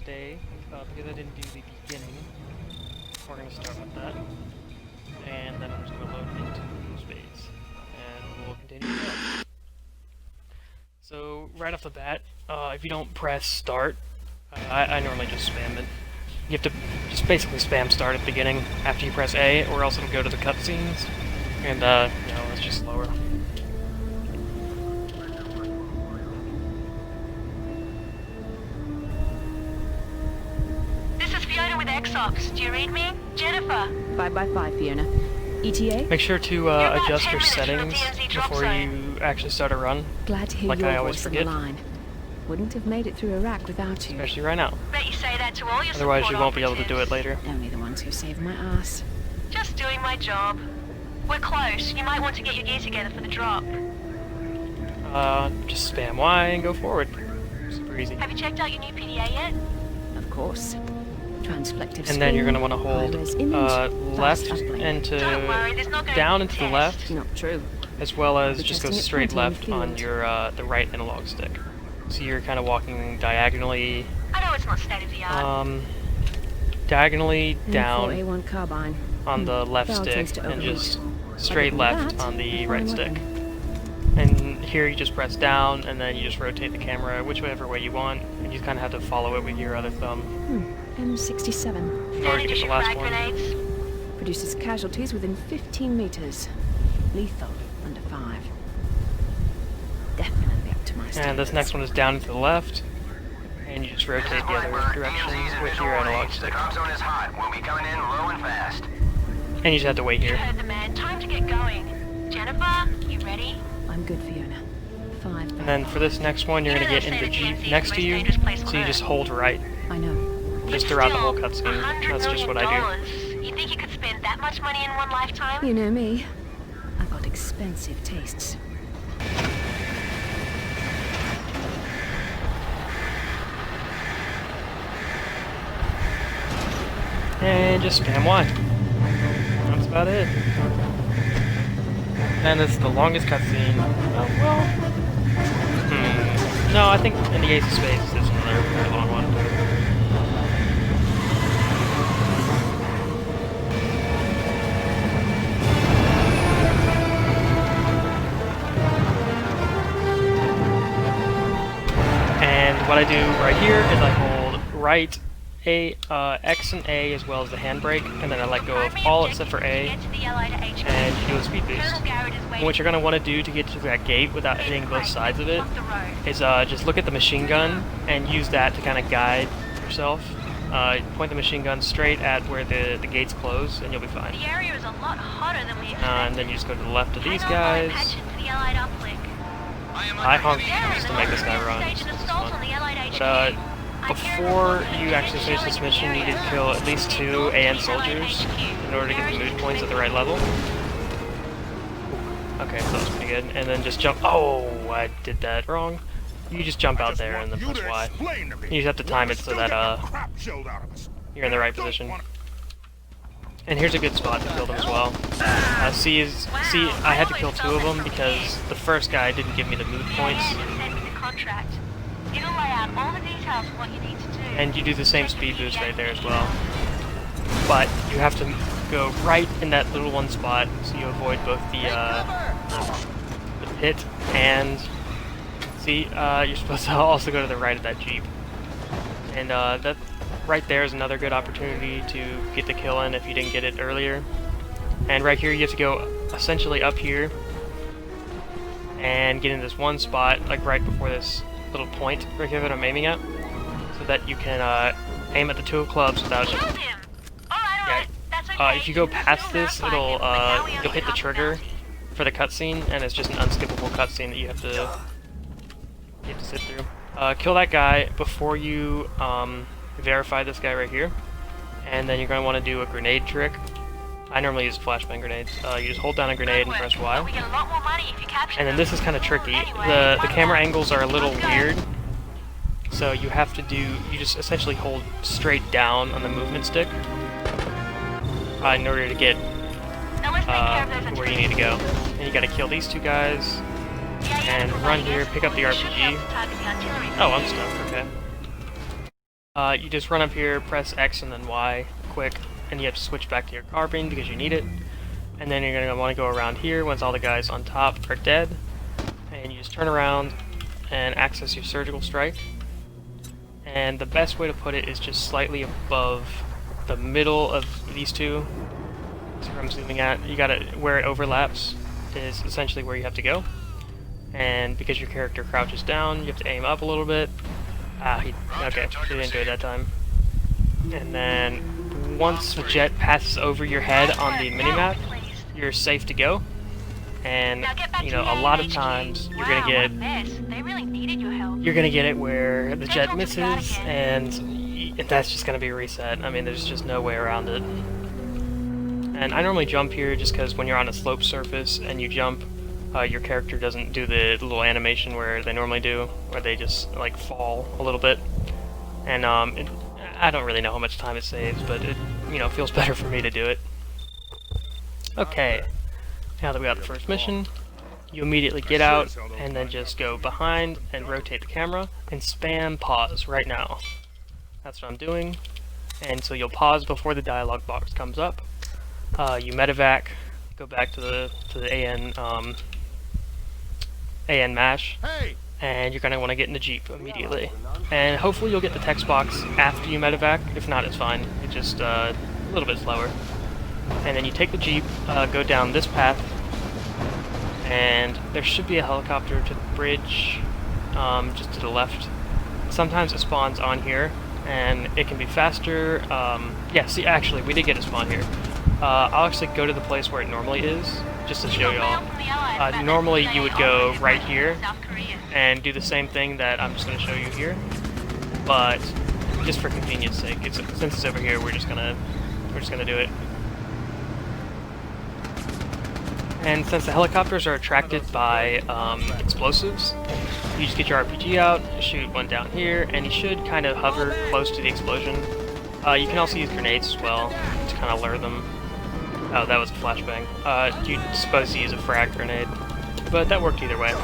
today, because I didn't do the beginning. We're going to start with that, and then I'm just going to load into space, and we'll continue to go. So, right off the bat, if you don't press start, I normally just spam it. You have to just basically spam start at the beginning after you press A, or else it'll go to the cutscenes, and, you know, it's just slower. Do you read me? Jennifer! 5x5, Fiona. ETA? Make sure to adjust your settings before you actually start a run. Glad to hear like your I always voice forget. on the line. Wouldn't have made it through Iraq without you. Especially right now. Bet you say that to all your Otherwise support you won't be able to do operatives. it later. Only the ones who saved my ass. Just doing my job. We're close. You might want to get your gear together for the drop. Just spam Y and go forward. Super easy. Have you checked out your new PDA yet? Of course. Transflective And then you're going to screen, want to hold high-res image, left fast uplink. and Don't worry, there's not to gonna down be and to the test. left, Not true. as well as We're just go testing it straight plenty in left the on field. your the right analog stick. So you're kind of walking diagonally, I know it's not state of the art. diagonally down M4A1 carbine. on the left Barrel stick tends to and overheat. just straight Other than left that, on the fine right stick. weapon. And here you just press down and then you just rotate the camera whichever way you want, and you kind of have to follow it with your other thumb M67. in order to Standard get issue the last frag one. grenades. Produces casualties within 15 meters. Lethal under 5. Definitely up to my standards. And this next one is down and to the left, and you just rotate the other direction with your analog stick. The drop zone is hot. We'll be coming in low and fast. And you just have to wait You here. heard the man. Time to get going. Jennifer, you ready? I'm good, Fiona. 5. And then for this next one, you're going to get in the Jeep next to you, so you just hold right, I know. just It's throughout the still whole cutscene. $100 That's just what I do. million. You think you could spend that much money in one lifetime? You know me. I've got expensive tastes. And just spam Y. That's about it. And it's the longest cutscene. No, I think in the Ace of Spades is another very long one. And what I do right here is I hold right A, X and A as well as the handbrake, and then I let go of all except for A, and you do a speed boost. And what you're going to want to do to get to that gate without hitting both sides of it is just look at the machine gun and use that to kind of guide yourself. Point the machine gun straight at where the gates close, and you'll be fine. The area is a lot hotter than we expected. And then you just go to the left of these Hang on while I guys. patch into the Allied uplink. I honk Yeah, just to the make this guy Mercenaries run. staged an This is assault fun. on the Allied HQ. But I'm hearing before reports that you the actually finish shelling this in the mission, you need area to has kill at been least 2 north AN of the Allied soldiers HQ. in order to get the There mood is points at the a right level. Okay, so that was pretty good. And then just jump. Oh, I did that wrong. You just jump out there and then press Y. You just have to time it so that you're in the right position. And here's a good spot to kill them as well. See, I had to kill 2 of them because the first guy didn't give me the mood points. Send me the contract. It'll lay out all the details of what you need to do. And you do the same speed boost right there as well. But you have to go right in that little one spot so you avoid both the pit and... See, you're supposed to also go to the right of that Jeep. And that right there is another good opportunity to get the kill in if you didn't get it earlier. And right here you have to go essentially up here and get in this one spot, like right before this little point right here that I'm aiming at, so that you can aim at the 2 clubs without... Killed him! Alright, that's okay. If you go can past still this, verify it'll him, but now we you'll only hit the have trigger bounty. for the cutscene, and it's just an unskippable cutscene that you have to sit through. Kill that guy before you verify this guy right here, and then you're going to want to do a grenade trick. I normally use flashbang grenades. You just hold down a grenade and press We Y. get a lot more money if you capture And then them. this is kind of tricky. Anyway, The camera angles are a little let's go. weird, so you have to you just essentially hold straight down on the movement stick in order to get Now let's take care of those where you need to go. And you gotta kill these 2 guys, and run here, pick up the RPG. Target the artillery. Oh, I'm stuck, okay. You just run up here, press X and then Y, quick, and you have to switch back to your carbine because you need it. And then you're going to want to go around here once all the guys on top are dead. And you just turn around and access your surgical strike. And the best way to put it is just slightly above the middle of these two. That's where I'm zooming at. You gotta, where it overlaps is essentially where you have to go. And because your character crouches down, you have to aim up a little bit. Okay, he didn't do it that time. And then once the jet passes over your head on the minimap, you're safe to go. And you know, a lot of times you're gonna get it where the jet misses, and that's just gonna be a reset. I mean, there's just no way around it. And I normally jump here just because when you're on a slope surface and you jump, your character doesn't do the little animation where they normally do, where they just like fall a little bit. And I don't really know how much time it saves, but it, you know, feels better for me to do it. Okay, now that we got the first mission, you immediately get out and then just go behind and rotate the camera and spam pause right now. That's what I'm doing. And so you'll pause before the dialog box comes up. You medevac, go back to the AN MASH, and you're going to want to get in the Jeep immediately. And hopefully you'll get the text box after you medevac. If not, it's fine. It's just a little bit slower. And then you take the Jeep, go down this path, and there should be a helicopter to the bridge, just to the left. Sometimes it spawns on here, and it can be faster. Yeah, see, actually, we did get a spawn here. I'll actually go to the place where it normally is, just to show y'all. Normally you would go right here and do the same thing that I'm just going to show you here, but just for convenience sake, since it's over here, we're just gonna do it. And since the helicopters are attracted by explosives, you just get your RPG out, shoot one down here, and you should kind of hover close to the explosion. You can also use grenades as well to kind of lure them. Oh, that was a flashbang. You're supposed to use a frag grenade, but that worked either way.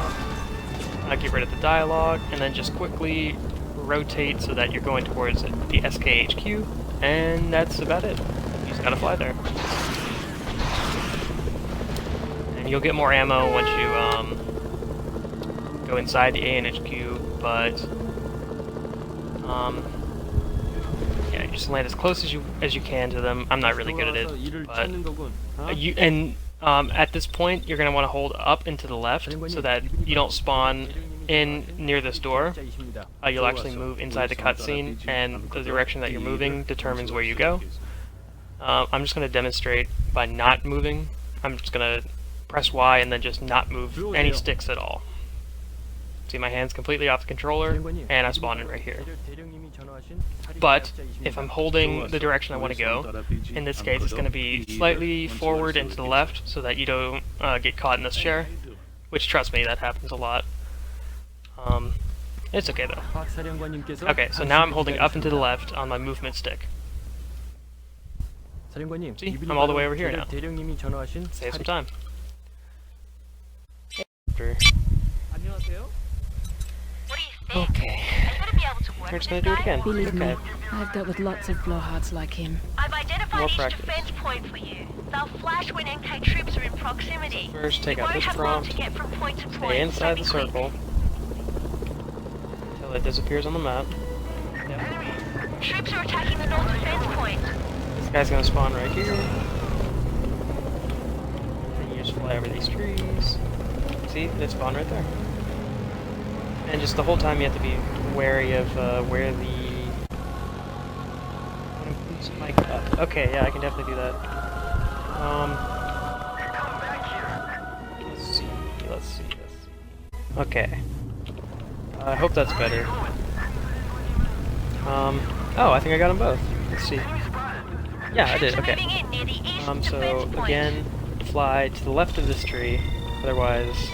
Get rid of the dialogue, and then just quickly rotate so that you're going towards the SKHQ, and that's about it. You just gotta fly there. And you'll get more ammo once you go inside the ANHQ, but yeah, you just land as close as you can to them. I'm not really good at it, but at this point you're gonna want to hold up and to the left so that you don't spawn in near this door. You'll actually move inside the cutscene, and the direction that you're moving determines where you go. I'm just gonna demonstrate by not moving. I'm just gonna press Y and then just not move any sticks at all. See, my hand's completely off the controller, and I spawn in right here. But if I'm holding the direction I want to go, in this case it's going to be slightly forward and to the left so that you don't get caught in this chair, which, trust me, that happens a lot. It's okay though. Okay, so now I'm holding up and to the left on my movement stick. See, I'm all the way over here now. Save some time. Okay. We're just gonna do it again. Believe me, Okay. I've dealt with lots of blowhards like him. I've identified More each practice. defense point for you. They'll flash when NK troops are in proximity. First, take You out won't this have long prompt. to get from point to point. Stay inside so the be quick. circle until it disappears on the map. Troops are attacking the north defense point. This guy's gonna spawn right here. And you just fly over these trees. See, they spawn right there. And just the whole time you have to be wary of where the... Spike up. Okay, yeah, I can definitely do that. Let's see. Okay. I hope that's better. Oh, I think I got them both. Let's see. Yeah, I did, okay. So, again, fly to the left of this tree, otherwise...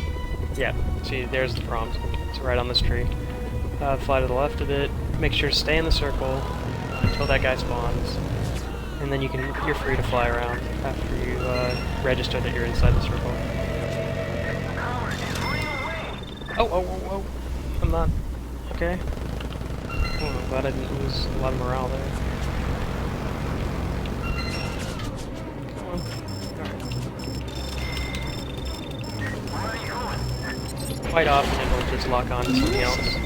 Yeah, see, there's the prompt. It's right on this tree. Fly to the left of it, make sure to stay in the circle until that guy spawns, and then you're free to fly around after you register that you're inside the circle. Oh, I'm not. Okay. glad I didn't lose a lot of morale there. Come on. Alright. Quite often it'll just lock on to something else.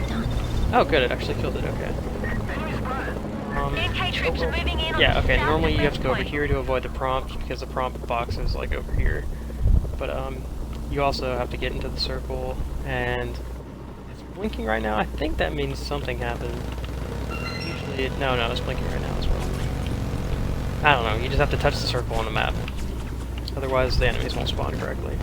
Oh good, it actually killed it, okay. MK troops are moving in on Yeah, the okay, south normally you have to go over point. here to avoid the prompt, because the prompt box is like over here. But you also have to get into the circle, and it's blinking right now. I think that means something happened. Usually, no, it's blinking right now as well. I don't know, you just have to touch the circle on the map. Otherwise the enemies won't spawn correctly.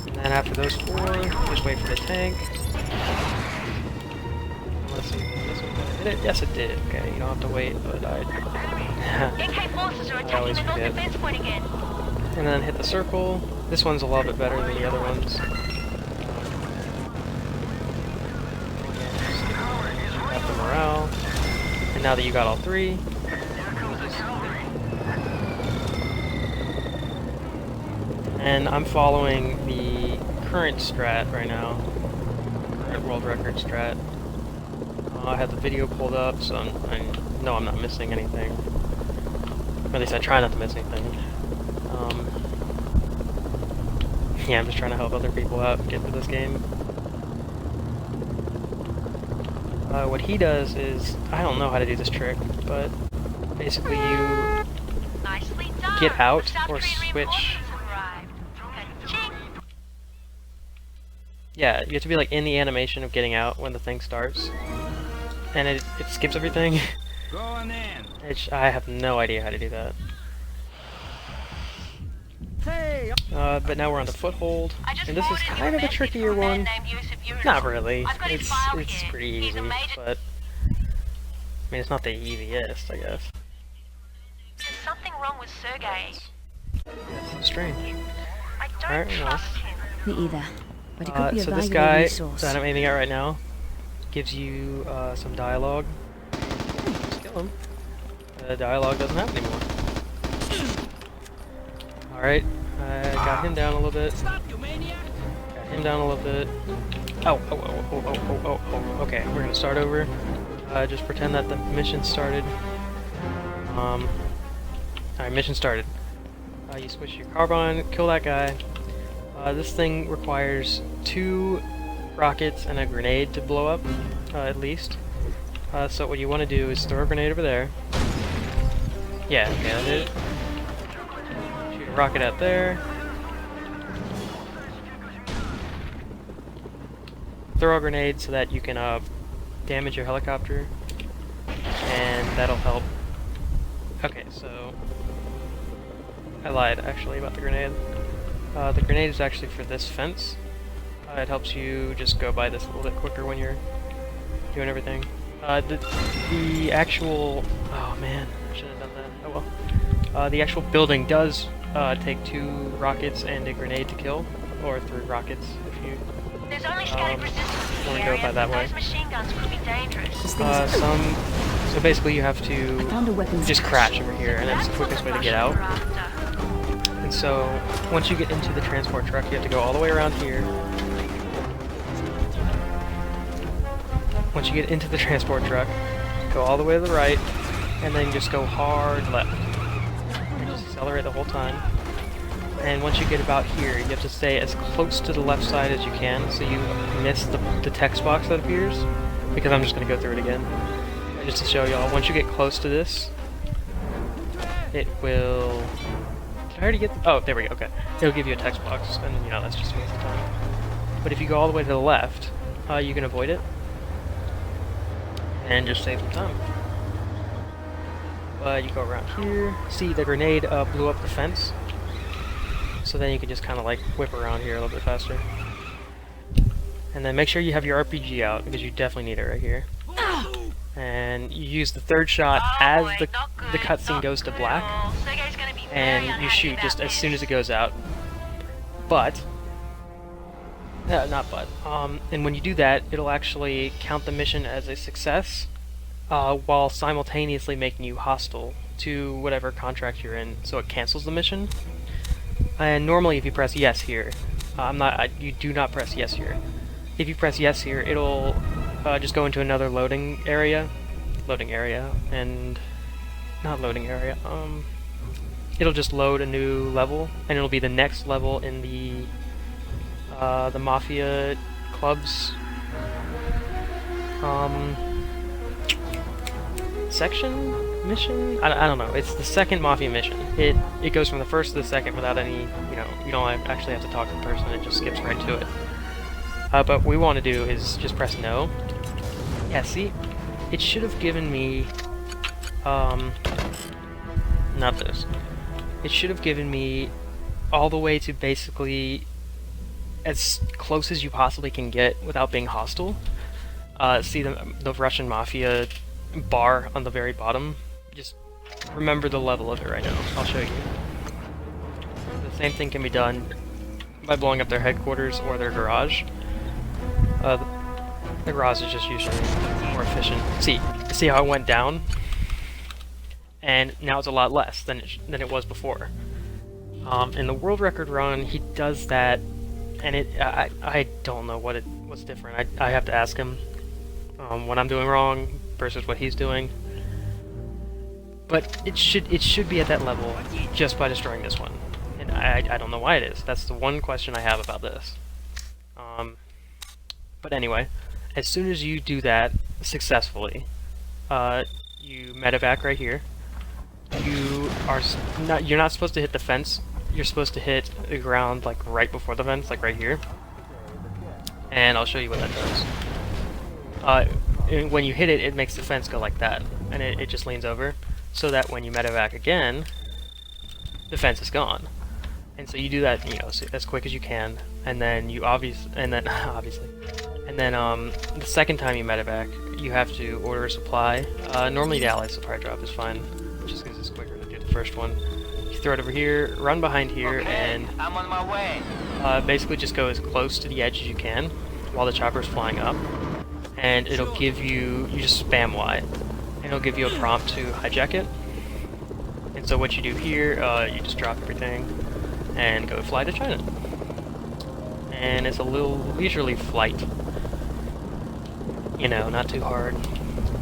And then after those 4, just wait for the tank. Let's see if this one hit it. Yes, it did. Okay, you don't have to wait, but MK forces are attacking always the north forget. defense point again. And then hit the circle. This one's a little bit better than the other ones. Got the morale. And now that you got all 3, and I'm following the current strat right now. Current world record strat. I have the video pulled up, so I know I'm not missing anything. Or at least I try not to miss anything. Yeah, I'm just trying to help other people out get through this game. What he does is, I don't know how to do this trick, but basically you Nicely done. get out South or Korean switch. reinforcements have arrived. Ka-ching. Yeah, you have to be like in the animation of getting out when the thing starts. And it skips everything. Going in. I have no idea how to do that. Hey. But now we're on the foothold, I just and this is forwarded you kind of a message trickier from a man one. named Yusuf Yunus. Not really. I've got his It's file here. pretty He's easy, a major. but I mean it's not the easiest, I guess. There's something wrong with Sergei. It's strange. I don't Alright, well. trust him. Me either. But it could be a So this valuable guy resource. that I'm aiming at right now gives you some dialogue. Just kill him. The dialogue doesn't happen anymore. Alright, I got him down a little bit. Stop, you maniac. Got him down a little bit. Oh. Okay, we're gonna start over. Just pretend that the mission started. Alright, mission started. You switch your carbine, kill that guy. This thing requires 2 rockets and a grenade to blow up, at least. So what you want to do is throw a grenade over there. Yeah, okay, that did it. Shoot a rocket out there. Throw a grenade so that you can damage your helicopter, and that'll help. Okay, so I lied actually about the grenade. The grenade is actually for this fence. It helps you just go by this a little bit quicker when you're doing everything. The actual... Oh man, I should have done that. Oh well. The actual building does take 2 rockets and a grenade to kill, or 3 rockets if you There's only static resistance in the wanna go area. by that way. Those machine guns could be dangerous. This thing's So basically you have to I found a weapons just crash over here, and that's the quickest way to get out. And so, once you get into the transport truck, you have to go all the way around here. Once you get into the transport truck, go all the way to the right, and then just go hard left. And just accelerate the whole time. And once you get about here, you have to stay as close to the left side as you can, so you miss the text box that appears. Because I'm just going to go through it again. Just to show y'all, once you get close to this, it will... Did I already get the... Oh, there we go, okay. It'll give you a text box, and you know, that's just a waste of time. But if you go all the way to the left, you can avoid it. And just save some time. But you go around here. See, the grenade blew up the fence. So then you can just kind of like whip around here a little bit faster. And then make sure you have your RPG out, because you definitely need it right here. And you use the 3rd shot as the cutscene goes to black, and you shoot just as soon as it goes out. But, not but, and when you do that, it'll actually count the mission as a success, while simultaneously making you hostile to whatever contract you're in, so it cancels the mission. And normally if you press yes here, You do not press yes here. If you press yes here, it'll just go into another loading area, and not loading area. It'll just load a new level, and it'll be the next level in the Mafia club's section mission. I don't know. It's the second Mafia mission. It goes from the first to the second without any, you don't actually have to talk to the person. It just skips right to it. But what we want to do is just press no. Yeah, see, it should have given me not this. It should have given me all the way to basically as close as you possibly can get without being hostile. See the Russian Mafia bar on the very bottom? Just remember the level of it right now. I'll show you. The same thing can be done by blowing up their headquarters or their garage. The garage is just usually more efficient. See how it went down? And now it's a lot less than it was before. In the world record run, he does that, and I don't know what's different. I have to ask him what I'm doing wrong versus what he's doing. But it should be at that level just by destroying this one, and I don't know why it is. That's the one question I have about this. But anyway, as soon as you do that successfully, you medevac right here. You're not supposed to hit the fence. You're supposed to hit the ground like right before the fence, like right here. And I'll show you what that does. When you hit it, it makes the fence go like that, and it just leans over, so that when you medevac again, the fence is gone. And so you do that, as quick as you can, and then the second time you medevac, you have to order a supply. Normally the Allied supply drop is fine, just because it's quicker to do the first one. You throw it over here, run behind here, and I'm on my way. basically just go as close to the edge as you can while the chopper's flying up. And it'll give you just spam Y, and it'll give you a prompt to hijack it. And so what you do here, you just drop everything and go fly to China. And it's a little leisurely flight. Not too hard.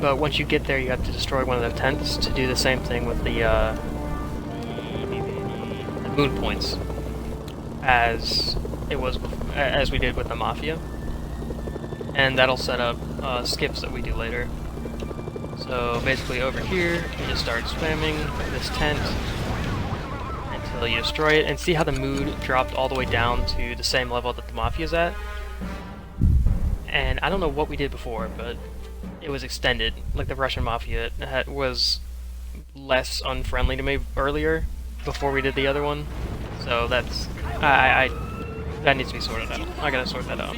But once you get there, you have to destroy one of the tents to do the same thing with the moon points, as we did with the Mafia. And that'll set up skips that we do later. So basically over here, you just start spamming this tent until you destroy it, and see how the mood dropped all the way down to the same level that the Mafia's at? And I don't know what we did before, but it was extended. Like the Russian Mafia was less unfriendly to me earlier, before we did the other one. So that needs to be sorted out. I gotta sort that out.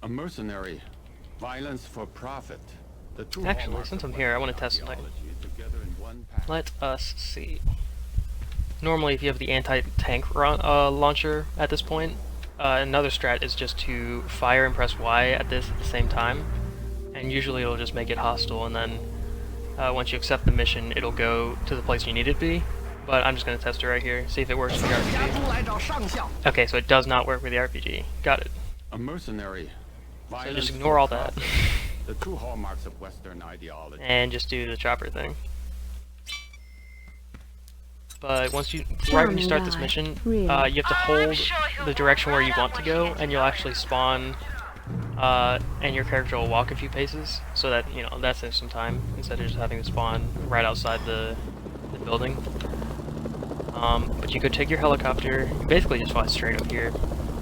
A mercenary, violence for profit. The two Actually, hallmarks since I'm of here, I want to test something. ideology together in one package. Let us see. Normally, if you have the anti-tank launcher at this point, another strat is just to fire and press Y at the same time, and usually it'll just make it hostile, and then once you accept the mission, it'll go to the place you need it to be. But I'm just going to test it right here, see if it works with the RPG. Okay, so it does not work with the RPG. Got it. A mercenary, So violence just ignore all for that, profit. The two hallmarks of Western ideology. and just do the chopper thing. But right when you start this mission, you have to hold the direction where you want to go, and you'll actually spawn, and your character will walk a few paces, so that, that saves some time, instead of just having to spawn right outside the building. But you could take your helicopter, you basically just fly straight up here,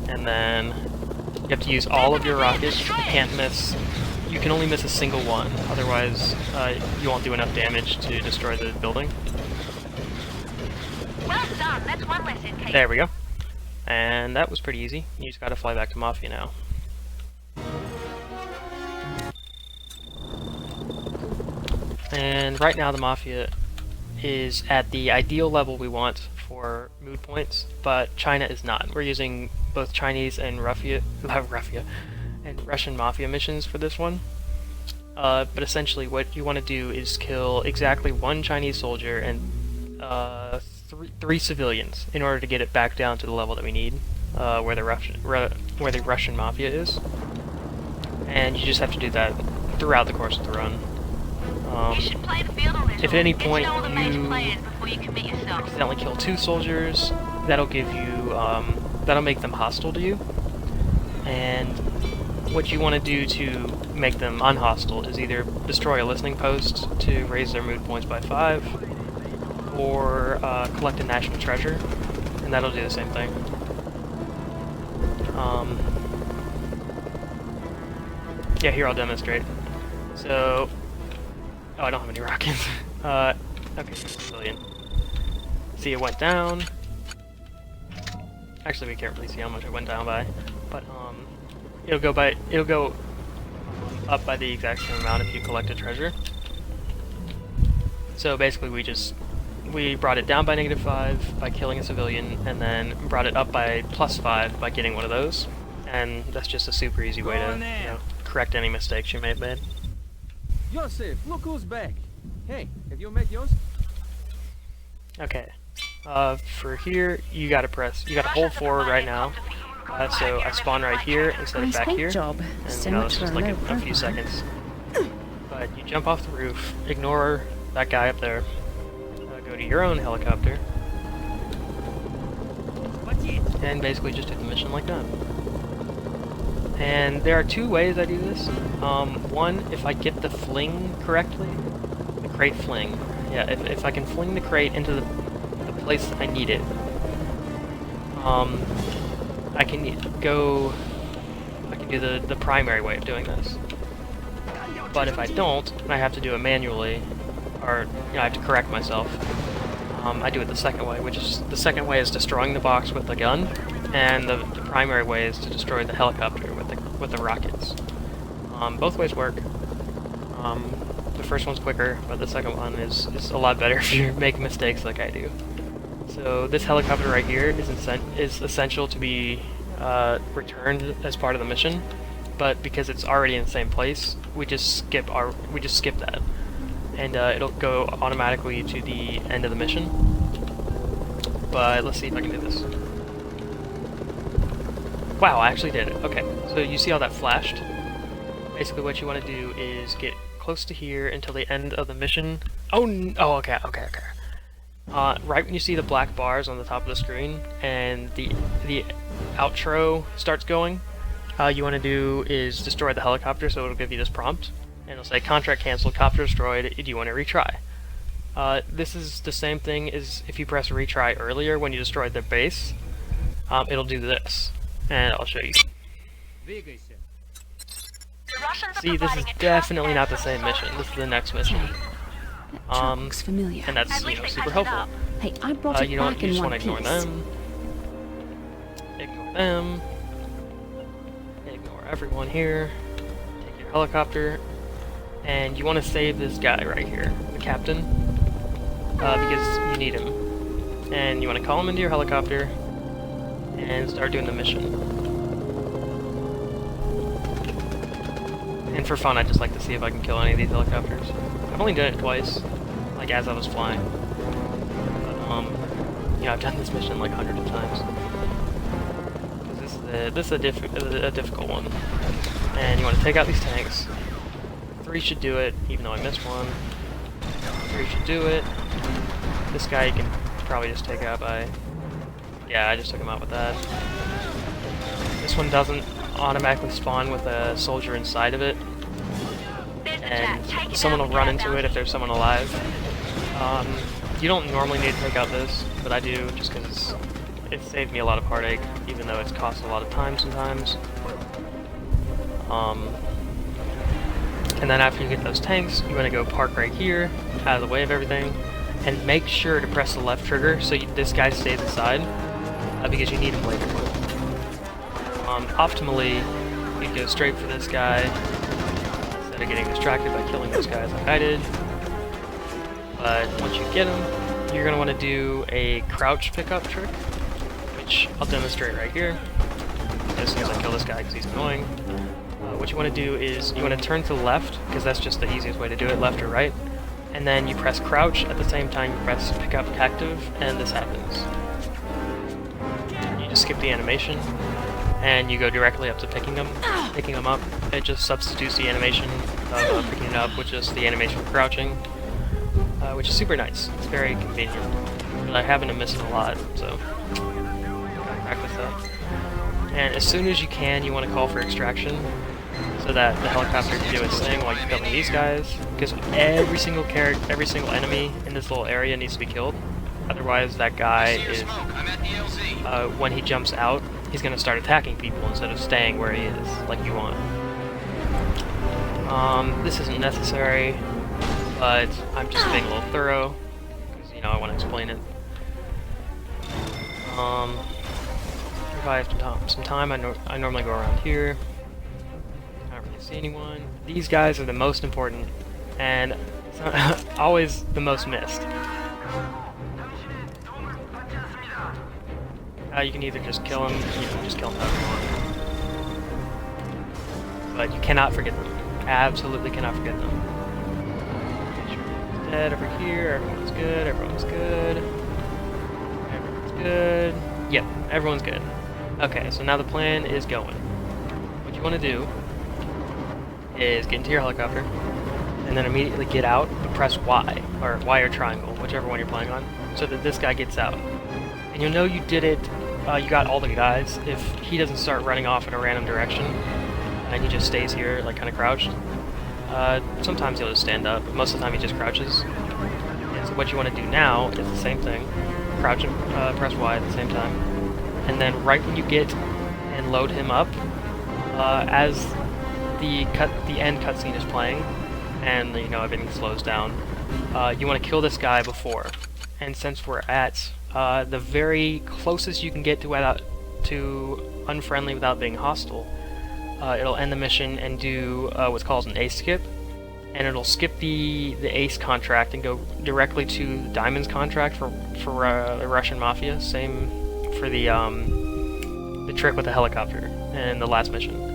and then you have to use all of your rockets. You can't miss. You can only miss a single one, otherwise you won't do enough damage to destroy the building. Well done, that's one less in case. There we go. And that was pretty easy. You just gotta fly back to Mafia now. And right now the Mafia is at the ideal level we want for mood points, but China is not. We're using both Chinese and Russian Mafia missions for this one. But essentially what you want to do is kill exactly one Chinese soldier and three civilians in order to get it back down to the level that we need, where the Russian mafia is. And you just have to do that throughout the course of the run. You should play the field a little. If at any Get to point know all the major you players before you commit yourself. accidentally kill 2 soldiers, that'll give you, that'll make them hostile to you. And what you want to do to make them unhostile is either destroy a listening post to raise their mood points by 5, or collect a national treasure, and that'll do the same thing. Yeah, here I'll demonstrate. So, oh, I don't have any rockets. Okay, civilian. See, it went down. Actually, we can't really see how much it went down by, but it'll go up by the exact same amount if you collect a treasure. So basically, we brought it down by -5 by killing a civilian, and then brought it up by +5 by getting one of those. And that's just a super easy way to, correct any mistakes you may have made. Joseph, look who's back. Hey, have you met yours? Okay. For here, you gotta hold forward right now. So I spawn right here instead of Nice back paint here. job. And So this much is for a like low a few profile. seconds. But you jump off the roof, ignore that guy up there, go to your own helicopter, and basically just do the mission like that. And there are 2 ways I do this. One, if I get the fling correctly, the crate fling. Yeah, if I can fling the crate into the place I need it, I can do the primary way of doing this. But if I don't, I have to do it manually, or I have to correct myself. I do it the second way, which is the second way is destroying the box with the gun, and the primary way is to destroy the helicopter with the rockets. Both ways work. The first one's quicker, but the second one is a lot better if you're making mistakes like I do. So this helicopter right here is essential to be returned as part of the mission, but because it's already in the same place, we just skip that, and it'll go automatically to the end of the mission. But let's see if I can do this. Wow, I actually did it. Okay, so you see how that flashed? Basically what you want to do is get close to here until the end of the mission. Oh, okay. Right when you see the black bars on the top of the screen and the outro starts going, you want to do is destroy the helicopter, so it'll give you this prompt, and it'll say contract canceled, copter destroyed, do you want to retry? This is the same thing as if you press retry earlier when you destroyed the base. It'll do this, and I'll show you. See, this is definitely not the same mission. This is the next mission. That truck looks familiar. And that's super helpful. Hey, I brought it You back in just one want to piece. ignore them. Ignore them. Ignore everyone here. Take your helicopter. And you want to save this guy right here, the captain, because you need him. And you want to call him into your helicopter and start doing the mission. And for fun, I just like to see if I can kill any of these helicopters. I've only done it twice, like as I was flying. But, I've done this mission like hundreds of times. Because this is a difficult one. And you want to take out these tanks. 3 should do it, even though I missed one. 3 should do it. This guy you can probably just take out by... Yeah, I just took him out with that. This one doesn't automatically spawn with a soldier inside of it, and someone will run into it if there's someone alive. You don't normally need to take out this, but I do just because it saved me a lot of heartache, even though it's cost a lot of time sometimes. And then after you get those tanks, you want to go park right here, out of the way of everything, and make sure to press the left trigger so this guy stays inside, because you need him later. Optimally, you go straight for this guy instead of getting distracted by killing those guys like I did. But once you get him, you're going to want to do a crouch pickup trick, which I'll demonstrate right here as soon as I kill this guy because he's annoying. What you want to do is you want to turn to the left, because that's just the easiest way to do it, left or right, and then you press crouch at the same time you press pick up active, and this happens. You just skip the animation, and you go directly up to picking them up. It just substitutes the animation of picking it up with just the animation of crouching, which is super nice. It's very convenient. But I happen to miss it a lot, so practice that. And as soon as you can, you want to call for extraction, so that the helicopter can do its thing while you're killing these guys. Because every single enemy in this little area needs to be killed. Otherwise, that guy is, when he jumps out, he's going to start attacking people instead of staying where he is, like you want. This isn't necessary, but I'm just being a little thorough, because, you know, I want to explain it. If I have some time, I normally go around here. I don't really see anyone. These guys are the most important, and always the most missed. You can either just kill them, you can just kill them however you want. But you cannot forget them. Absolutely cannot forget them. Dead over here, everyone's good, everyone's good. Everyone's good. Yep, everyone's good. Okay, so now the plan is going. What you want to do is get into your helicopter, and then immediately get out, and press Y, or Y or triangle, whichever one you're playing on, so that this guy gets out. And you'll know you did it, you got all the guys, if he doesn't start running off in a random direction, and he just stays here, like, kind of crouched. Sometimes he'll just stand up, but most of the time he just crouches. And so what you want to do now is the same thing. Crouch and press Y at the same time. And then right when you get and load him up, as the end cutscene is playing, and you know everything slows down, you want to kill this guy before. And since we're at the very closest you can get to unfriendly without being hostile, it'll end the mission and do what's called an ace skip, and it'll skip the ace contract and go directly to the diamonds contract for the Russian mafia. Same for the trick with the helicopter in the last mission.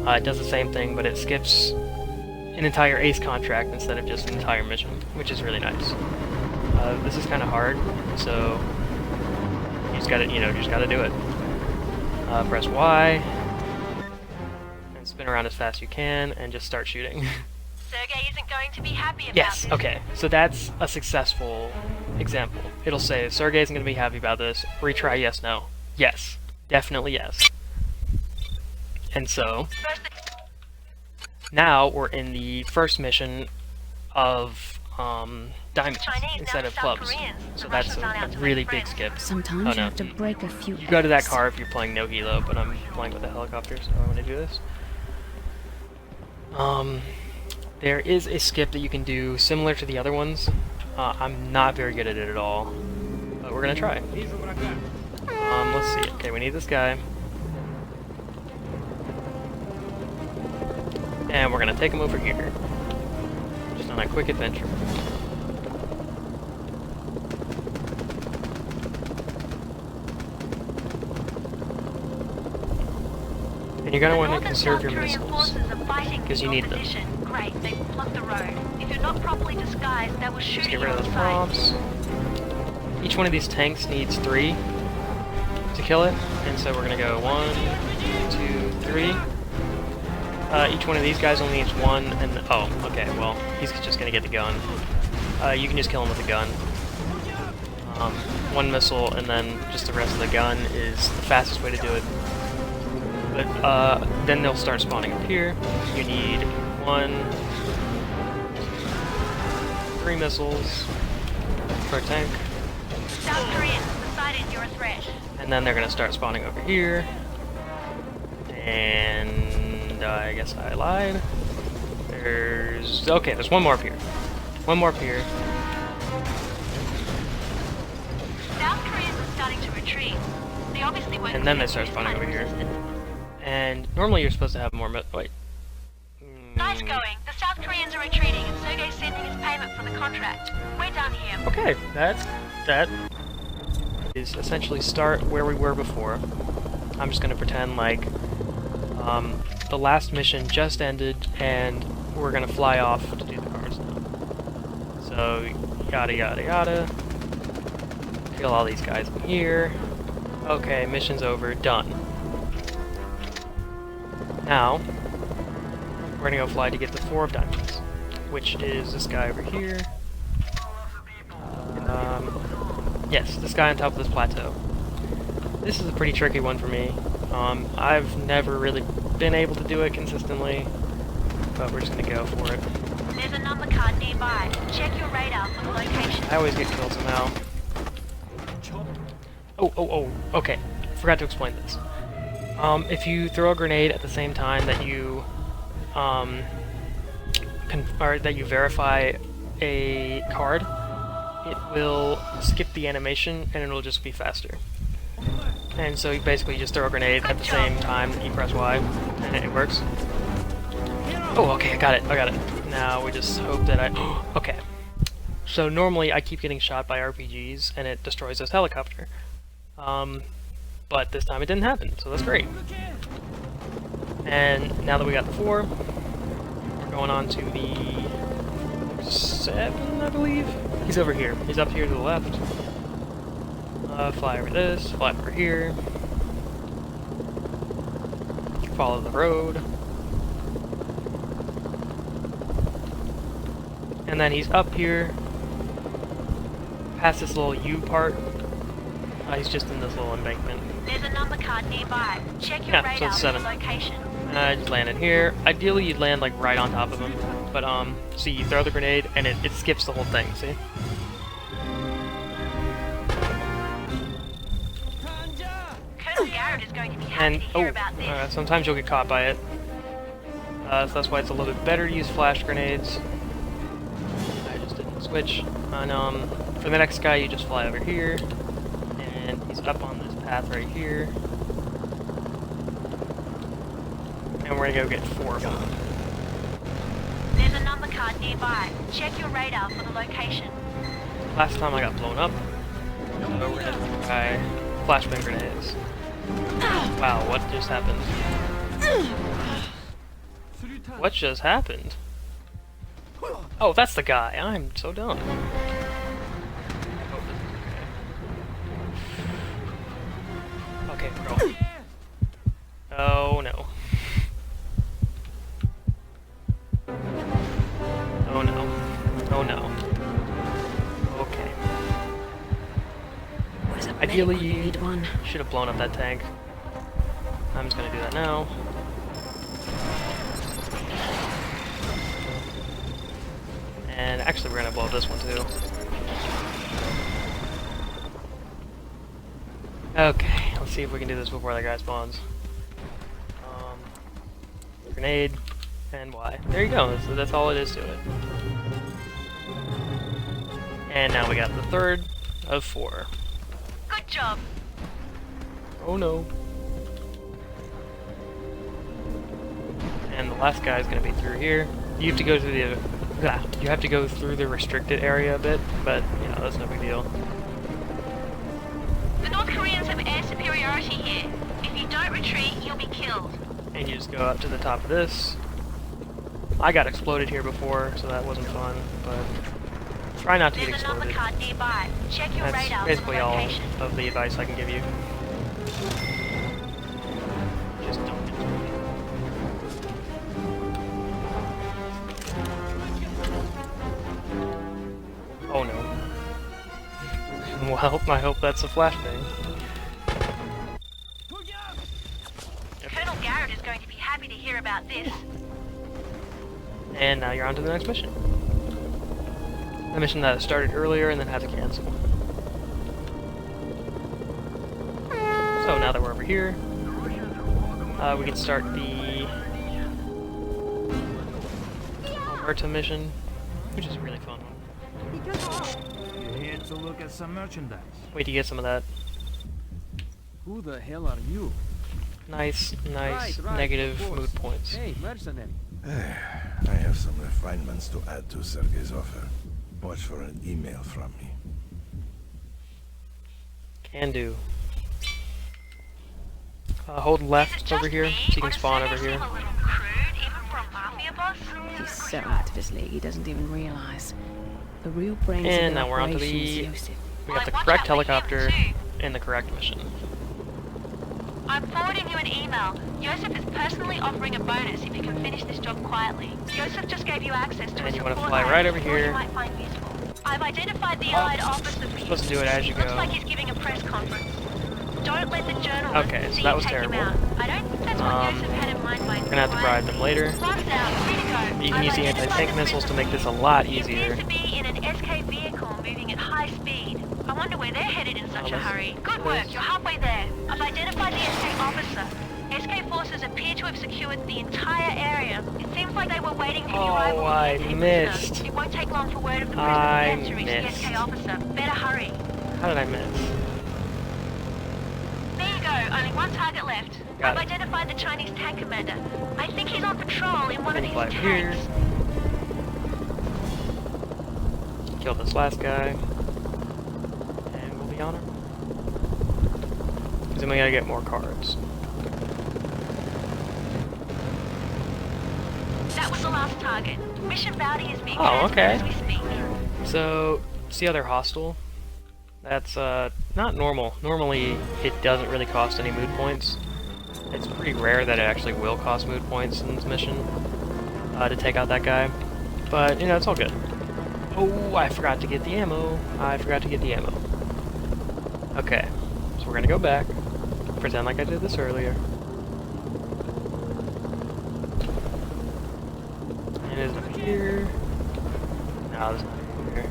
It does the same thing, but it skips an entire ace contract instead of just an entire mission, which is really nice. This is kind of hard, so you just gotta do it. Press Y. Spin around as fast as you can and just start shooting. Sergey isn't going to be happy about Yes, this. okay. So that's a successful example. It'll say, Sergey isn't going to be happy about this. Retry, yes, no. Yes. Definitely yes. And so, now we're in the first mission of diamonds instead of clubs. So that's a really big skip. Sometimes you have to break a few You go to that eggs. car if you're playing no helo, but I'm playing with the helicopter, so I want to do this. There is a skip that you can do similar to the other ones. I'm not very good at it at all, but we're gonna try. Let's see. Okay, we need this guy, and we're gonna take him over here, just on a quick adventure. And you're going to want to conserve your missiles, because you need them. Great, they've blocked the road. If you're not properly disguised, they will shoot Just you get rid on of the those side. bombs. Each one of these tanks needs 3 to kill it, and so we're going to go 1, 2, 3. Each one of these guys only needs 1, and oh, okay, well, he's just going to get the gun. You can just kill him with a gun. 1 missile, and then just the rest of the gun is the fastest way to do it. But then they'll start spawning up here. You need 3 missiles per tank. South Koreans decided you're a threat. And then they're going to start spawning over here. And I guess I lied. There's one more up here. One more up here. South Koreans are starting to retreat. They obviously won't. And then they start spawning over here. And normally you're supposed to have more wait. Nice going. The South Koreans are retreating, and Sergey's sending his payment for the contract. We're done here. Okay, that is essentially start where we were before. I'm just gonna pretend like the last mission just ended, and we're gonna fly off to do the cars now. So, yada yada yada. Kill all these guys in here. Okay, mission's over. Done. Now, we're gonna go fly to get the 4 of diamonds, which is this guy over here. Yes, this guy on top of this plateau. This is a pretty tricky one for me. I've never really been able to do it consistently, but we're just gonna go for it. There's a number card nearby. Check your radar for the location. I always get killed somehow. Oh, okay. Forgot to explain this. If you throw a grenade at the same time that you, that you verify a card, it will skip the animation and it'll just be faster. And so you basically just throw a grenade at the same time that you press Y, and it works. Oh, okay, I got it. Now we just hope that I... Okay. So normally I keep getting shot by RPGs and it destroys this helicopter. But this time it didn't happen, so that's great. And now that we got the 4, we're going on to the 7, I believe? He's over here. He's up here to the left. Fly over this, fly over here. Follow the road. And then he's up here, past this little U part. He's just in this little embankment. There's a number card nearby. Check your Yeah, so radar it's for 7. the location. I just landed here. Ideally, you'd land like right on top of him, but see, you throw the grenade and it skips the whole thing. See? Colonel Garrett is going to be happy And to hear about this. sometimes you'll get caught by it. So that's why it's a little bit better to use flash grenades. I just didn't switch. And for the next guy, you just fly over here, and he's up on this path right here. And we're gonna go get 4 of them. There's a number card nearby. Check your radar for the location. Last time I got blown up, so we're gonna try flashbang grenades. Wow, what just happened? What just happened? Oh, that's the guy. I'm so dumb. I hope this is okay. Okay, we're going. Oh no. Oh no. Oh no. Okay. Ideally, you should have blown up that tank. I'm just gonna do that now. And actually, we're gonna blow up this one too. Okay, let's see if we can do this before that guy spawns. Grenade and Y. There you go. That's all it is to it. And now we got the 3rd of 4. Good job. Oh no. And the last guy is going to be through here. You have to go through the restricted area a bit, but you know, that's no big deal. The North Koreans have air superiority here. If you don't retreat, you'll be killed. And you just go up to the top of this. I got exploded here before, so that wasn't fun, but try not to get There's a number exploded. card nearby. Check your That's radar for basically the all location. of the advice I can give you. Just don't get exploded. Oh no. Well, I hope that's a flashbang. Colonel Garrett is going to be happy to hear about this. And now you're on to the next mission. The mission that I started earlier and then had to cancel. So now that we're over here, we can start the Alberta mission, which is a really fun one. You're here to look at some merchandise. Wait to get some of that. Who the hell are you? Nice, Right, negative of course. mood points. Hey, mercenary. I have some refinements to add to Sergei's offer. Watch for an email from me. Can do. Hold left over here, so you can spawn over here. A little crude, even for a mafia boss? boss? He's so out of his league, he doesn't even realize. The real brains And of the now we're on to operation the... is Yosef. We got the Watch correct out for him, helicopter too. in the correct mission. I'm forwarding you an email. Yosef is personally offering a bonus if you can finish this job quietly. Yosef just gave you access to And a you wanna support fly line right over he thought here. you might find useful. I've identified the Allied officer for you. Supposed to do it as you Looks go. like he's giving a press conference. Don't let the journalist Okay, so see that you was take terrible. him out. I don't think that's what Yosef had in mind by We're gonna have to bribe them later. Blast out, free to go. You can use the I've identified anti-tank the missiles to prisoner. make this a lot He easier. appears to be in an SK vehicle moving at high speed. I wonder where they're headed in such a let's- hurry. Good work, you're halfway there. I've identified the SK officer. SK forces appear to have secured the entire area. It seems like they were waiting for the arrival of I the SK missed. prisoner. It won't take long for word of the prisoner I to reach the missed. SK officer. Better hurry. How did I miss? There you go, only one target left. Got I've it. identified the Chinese tank commander. I think he's on patrol in one of Can his fly here. tanks. Kill this last guy. And we'll be on her. Because then we gotta get more cards. That was the last target. Mission bounty is being Oh, transferred okay. as we speak. So, see how they're hostile? That's not normal. Normally, it doesn't really cost any mood points. It's pretty rare that it actually will cost mood points in this mission to take out that guy. But, you know, it's all good. Oh, I forgot to get the ammo. Okay, so we're gonna go back. Pretend like I did this earlier. And is it here? No, it's not here.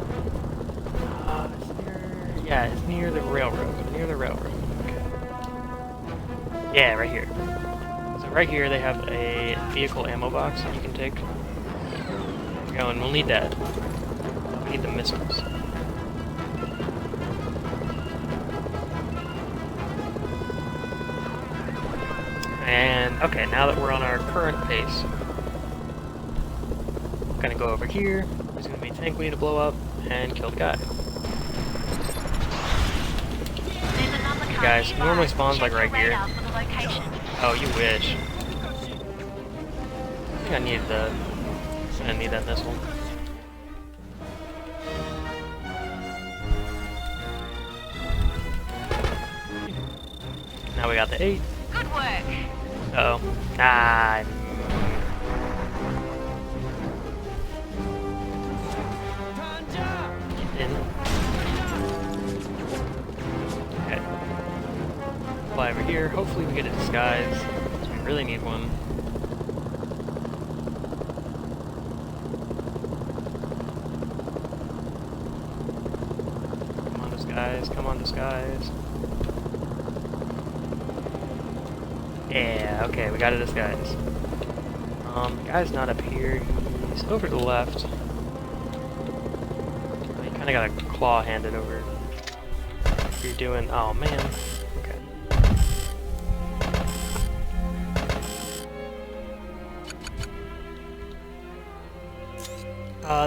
It's near... Yeah, it's near the railroad. Okay. Yeah, right here. So right here they have a vehicle ammo box that you can take. There we go, and we'll need that. We need the missiles. And, okay, now that we're on our current pace, I'm gonna go over here. There's gonna be a tank we need to blow up and kill the guy. There's another car Guys, nearby. normally spawns like Check right your here. radar for the location. Oh, you wish. I think I need the... I need that missile. Now we got the 8. Good work. Uh-oh. Ah. Get in. Okay. Fly over here. Hopefully we get a disguise. 'Cause we really need one. Come on, disguise. Come on, disguise. Yeah, okay, we got a disguise. The guy's not up here, he's over to the left. You kinda gotta claw hand it over. If you're doing, oh man, okay.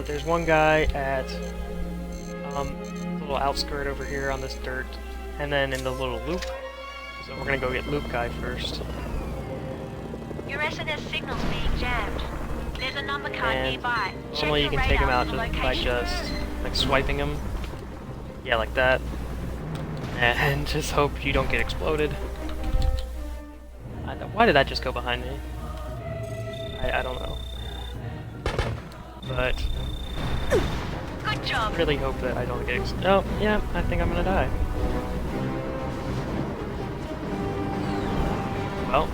There's one guy at, the little outskirt over here on this dirt, and then in the little loop. So we're gonna go get Loop Guy first. Your SNS signal's being jammed. There's a number card And nearby. Check normally you your can take him radar out for the just by location. just like swiping him. Yeah, like that. And just hope you don't get exploded. Why did that just go behind me? I don't know. But Good job. really hope that I don't get oh, yeah, I think I'm gonna die. Well.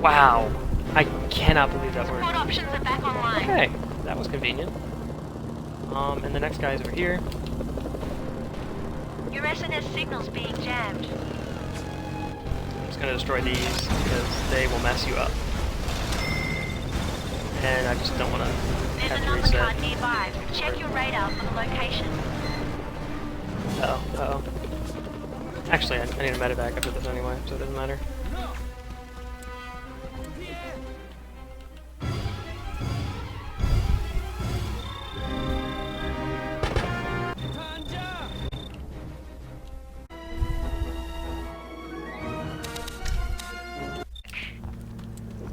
Wow. I cannot believe that Support worked. options are back online. Okay, that was convenient. And the next guy is over here. Your SNS signal's being jammed. I'm just gonna destroy these because they will mess you up. And I just don't wanna There's have a to number reset. card nearby. Check your radar for the location. Uh-oh. Actually, I need a medevac after this anyway, so it doesn't matter.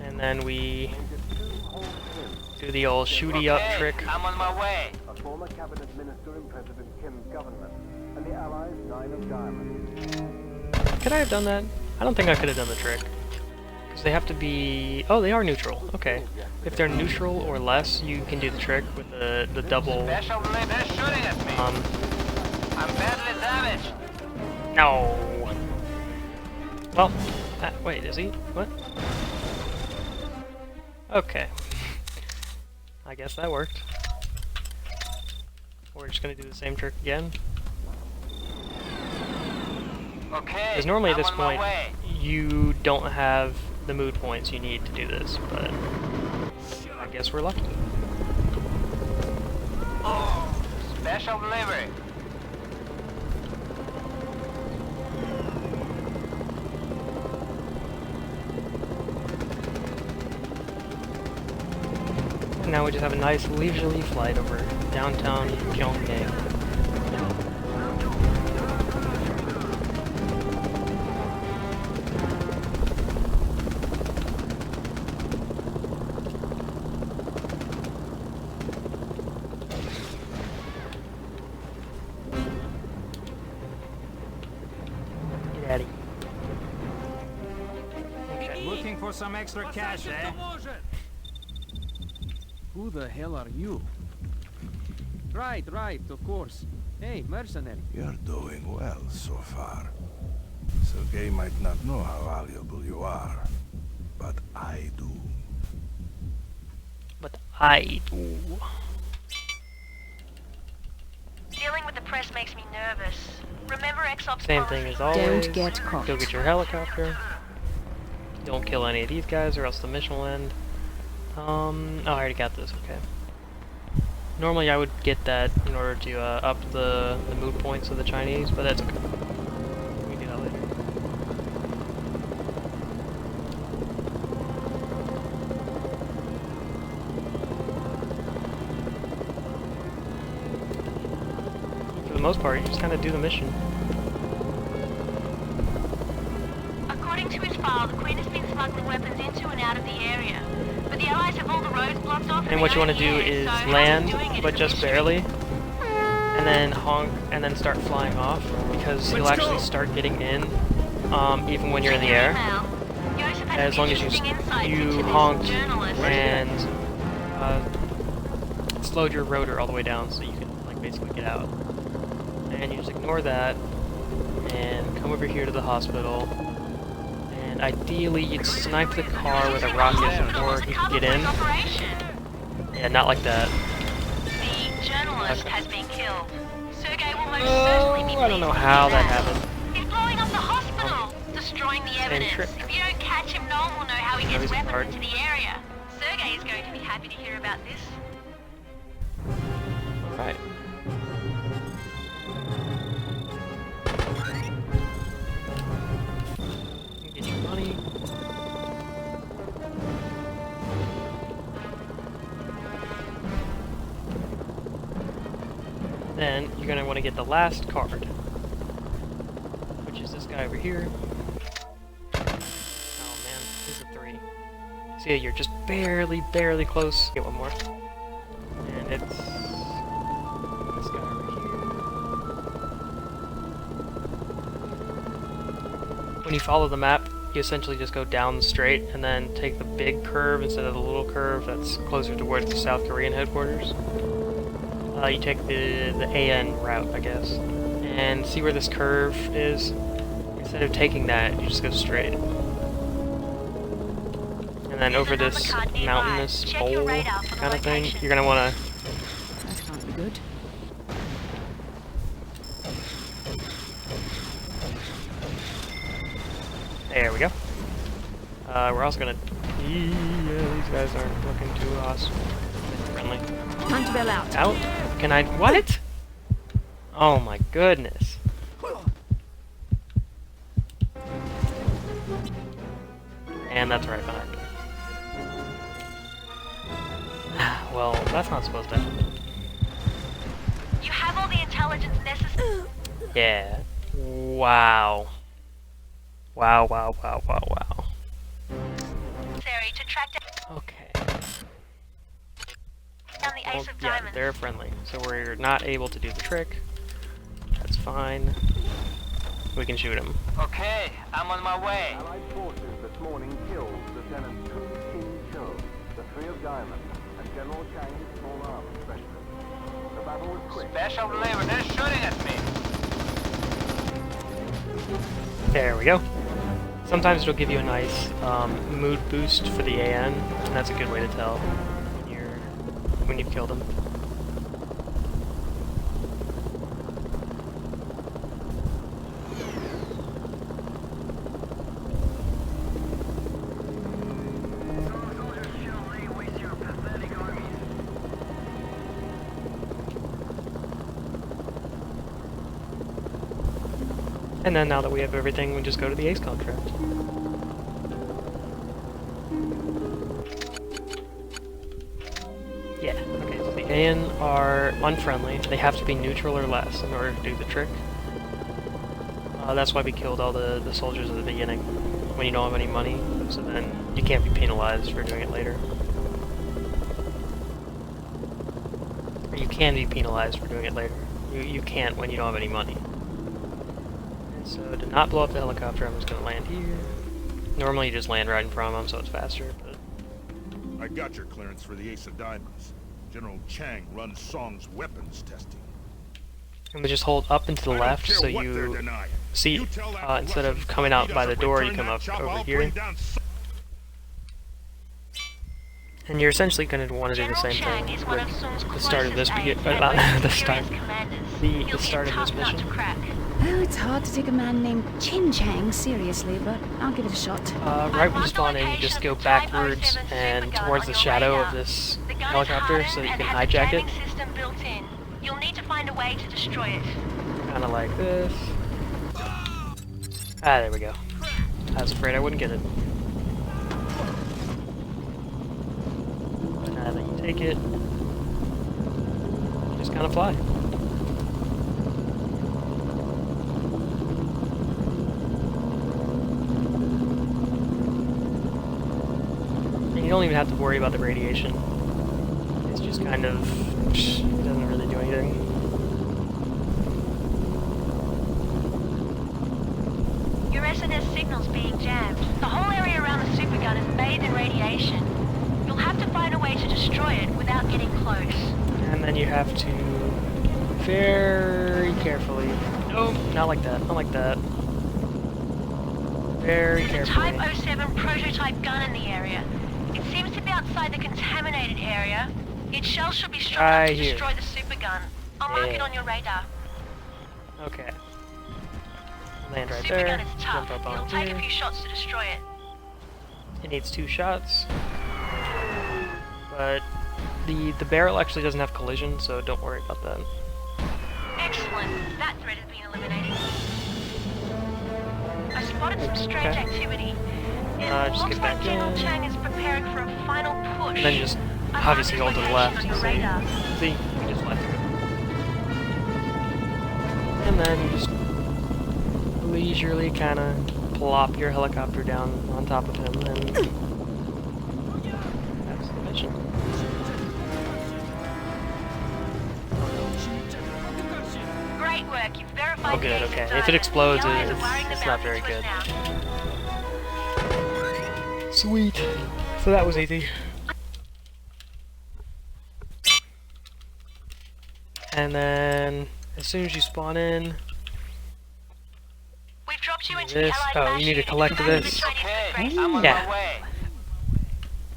And then we do the old shooty up trick. I'm on my way. A former cabinet minister in President Kim's government, and the Allies' 9 of diamonds. Could I have done that? I don't think I could have done the trick. Because they have to be... Oh, they are neutral. Okay. If they're neutral or less, you can do the trick with the double... Special they're shooting at me. I'm badly damaged. No! Well, wait, is he? What? Okay. I guess that worked. We're just gonna do the same trick again. Okay. Because normally at I'm this on my point, way. you don't have the mood points you need to do this, but I guess we're lucky. Special delivery. Now we just have a nice leisurely flight over downtown Pyongyang. Get out of here. Okay. Looking for some extra cash, eh? Who the hell are you? Right, of course. Hey, mercenary. You're doing well so far. Sergei might not know how valuable you are, but I do. But I do. Dealing with the press makes me nervous. Remember Exop's Same policy? thing as always. Don't get caught. Go get your helicopter. Don't kill any of these guys or else the mission will end. Oh, I already got this, okay. Normally I would get that in order to up the mood points of the Chinese, but that's okay. We can do that later. For the most part, you just kind of do the mission. According to his file, the Queen has been smuggling weapons into and out of the area. But the Allies have all the roads blocked off. And what you want to do is land, but just barely, and then honk, and then start flying off, because you'll actually start getting in, even when you're in the air, as long as you honked and slowed your rotor all the way down, so you can like basically get out. And you just ignore that, and come over here to the hospital. Ideally, you'd snipe the car with a rocket before he could get in. Yeah, not like that. The journalist has been killed. Sergei will most certainly be I don't know how that happened. He's blowing up the hospital, destroying the evidence. trick. If you don't catch him, no one will know how he No, gets he's a weapons card. into the area. Sergei is going to be happy to hear about this. Alright. Get your money. Then you're gonna want to get the last card, which is this guy over here. Oh man, this is a 3. See, you're just barely close. Get one more, and it's this guy over here. When you follow the map, you essentially just go down straight and then take the big curve instead of the little curve that's closer towards the South Korean headquarters. You take the AN route, I guess, and see where this curve is. Instead of taking that, you just go straight. And then over this mountainous bowl kind of thing, you're gonna wanna... That can't be good. There we go. We're also gonna... Yeah, these guys aren't looking too awesome. Friendly. Time to bail out. Out? Can I... What? Oh my goodness. And that's right behind me. Well, that's not supposed to happen. You have all the intelligence necessary. Yeah. Wow. Wow. To track Okay. down the Well, Ace of yeah, Diamonds. they're friendly, so we're not able to do the trick. That's fine. We can shoot him. Okay, I'm on my way. Allied forces this morning killed Lieutenant Tu Tin Cho, the Three of Diamonds, and General Chang's small arms specialist. The battle was quick. Special delivery. They're shooting at me. There we go. Sometimes it'll give you a nice mood boost for the AN, and that's a good way to tell when you've killed him. And then now that we have everything, we just go to the Ace contract. Yeah, okay, so the AN are unfriendly. They have to be neutral or less in order to do the trick. That's why we killed all the soldiers at the beginning, when you don't have any money, so then you can't be penalized for doing it later. Or you can be penalized for doing it later. You can't when you don't have any money. So to not blow up the helicopter, I'm just going to land here. Normally you just land right in front of them, so it's faster, but... I got your clearance for the Ace of Diamonds. General Chang runs Song's weapons testing. And we just hold up and to the left, so you see, instead of coming out by the door, you come up over here. And you're essentially going to want to do the same thing with the start of this the start of this mission. Oh, it's hard to take a man named Chin Chang seriously, but I'll give it a shot. Right when you spawn in, you just go backwards and towards the shadow of this helicopter so that you can hijack it. You'll need to find a way to destroy it. Kind of like this. Ah, there we go. I was afraid I wouldn't get it. But now that you take it, you just kind of fly. And you don't even have to worry about the radiation. It's just kind of... it doesn't really do anything. Your SNS signal's being jammed. The whole area around the supergun is bathed in radiation. You'll have to find a way to destroy it without getting close. And then you have to very carefully... No, not like that, not like that. Very There's a carefully. Type 07 prototype gun in the area. It seems to be outside the contaminated area. Its shell should be strong enough to Here. destroy the supergun. I'll mark it on your radar. Okay. Land right Supergun there. is tough. Jump up It'll on take a here. few shots to destroy it. It needs 2 shots. But the barrel actually doesn't have collision, so don't worry about that. Excellent. That threat has been eliminated. I spotted some strange activity. It just looks get like back General in. Chang is preparing for a final push. And then just I've obviously marked hold to its the left. location on your radar. See, we just left it. And then you just leisurely kind of plop your helicopter down on top of him, and that's the mission. Great work. You've verified Oh, good. the Ace of Okay. If it Diamonds. explodes, The Allies are it's wiring the not very mountains good. west now. Sweet. So that was easy. And then, as soon as you spawn in, We've dropped you into this. the Allied Oh, you need to collect this. Okay, I'm on Yeah. my way.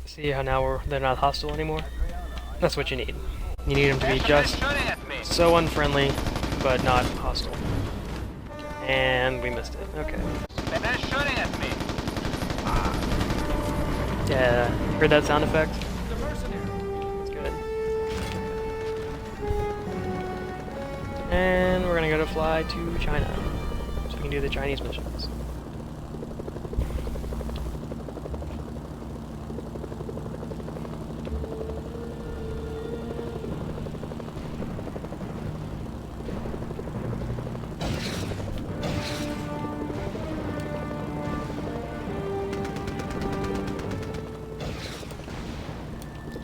See how now they're not hostile anymore? That's what you need. You need them to be They're just shooting at me. so unfriendly, but not hostile. And we missed it. Okay. They're shooting at me. Yeah, you heard that sound effect? It's good. And we're gonna go to fly to China, so we can do the Chinese missions.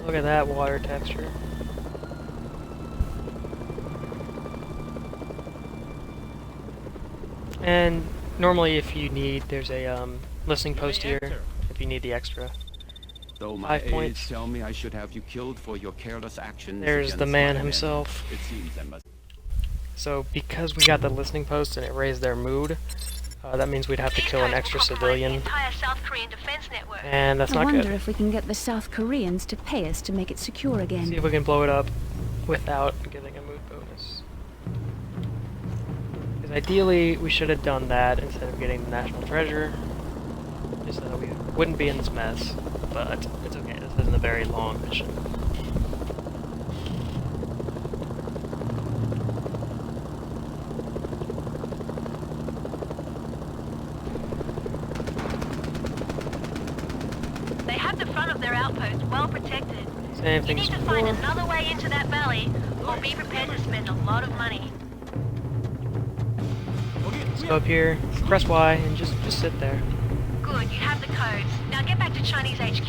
Look at that water texture. And normally if you need, there's a listening post here, if you need the extra. Though my 5 aides points. tell me I should have you killed for your careless actions. There's the against man my men, himself. It seems I must. So because we got the listening post and it raised their mood, that means we'd have to kill an extra civilian. Entire South Korean defense network. And that's I not wonder good. if we can get the South Koreans to pay us to make it secure See again. if we can blow it up without getting a mood bonus. Because ideally, we should have done that instead of getting the national treasure, just so that we wouldn't be in this mess. But it's okay, this isn't a very long mission. They have the front of their outpost well protected. Same You thing need as to find before. another way into that valley, or be prepared to spend a lot of money. Let's go up here, press Y, and just sit there. Good, you have the codes. Now get back to Chinese HQ.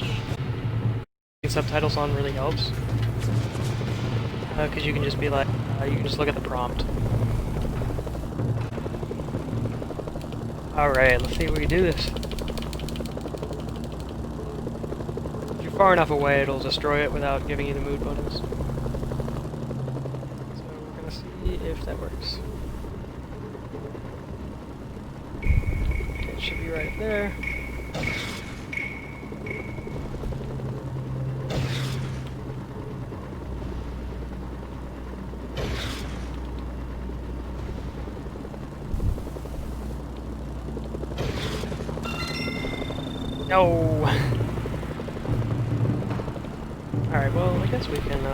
Getting subtitles on really helps. Because you can just be like, you can just look at the prompt. Alright, let's see if we can do this. If you're far enough away, it'll destroy it without giving you the mood bonus. So we're gonna see if that works. Okay, it should be right there. No. Alright, well, I guess we can,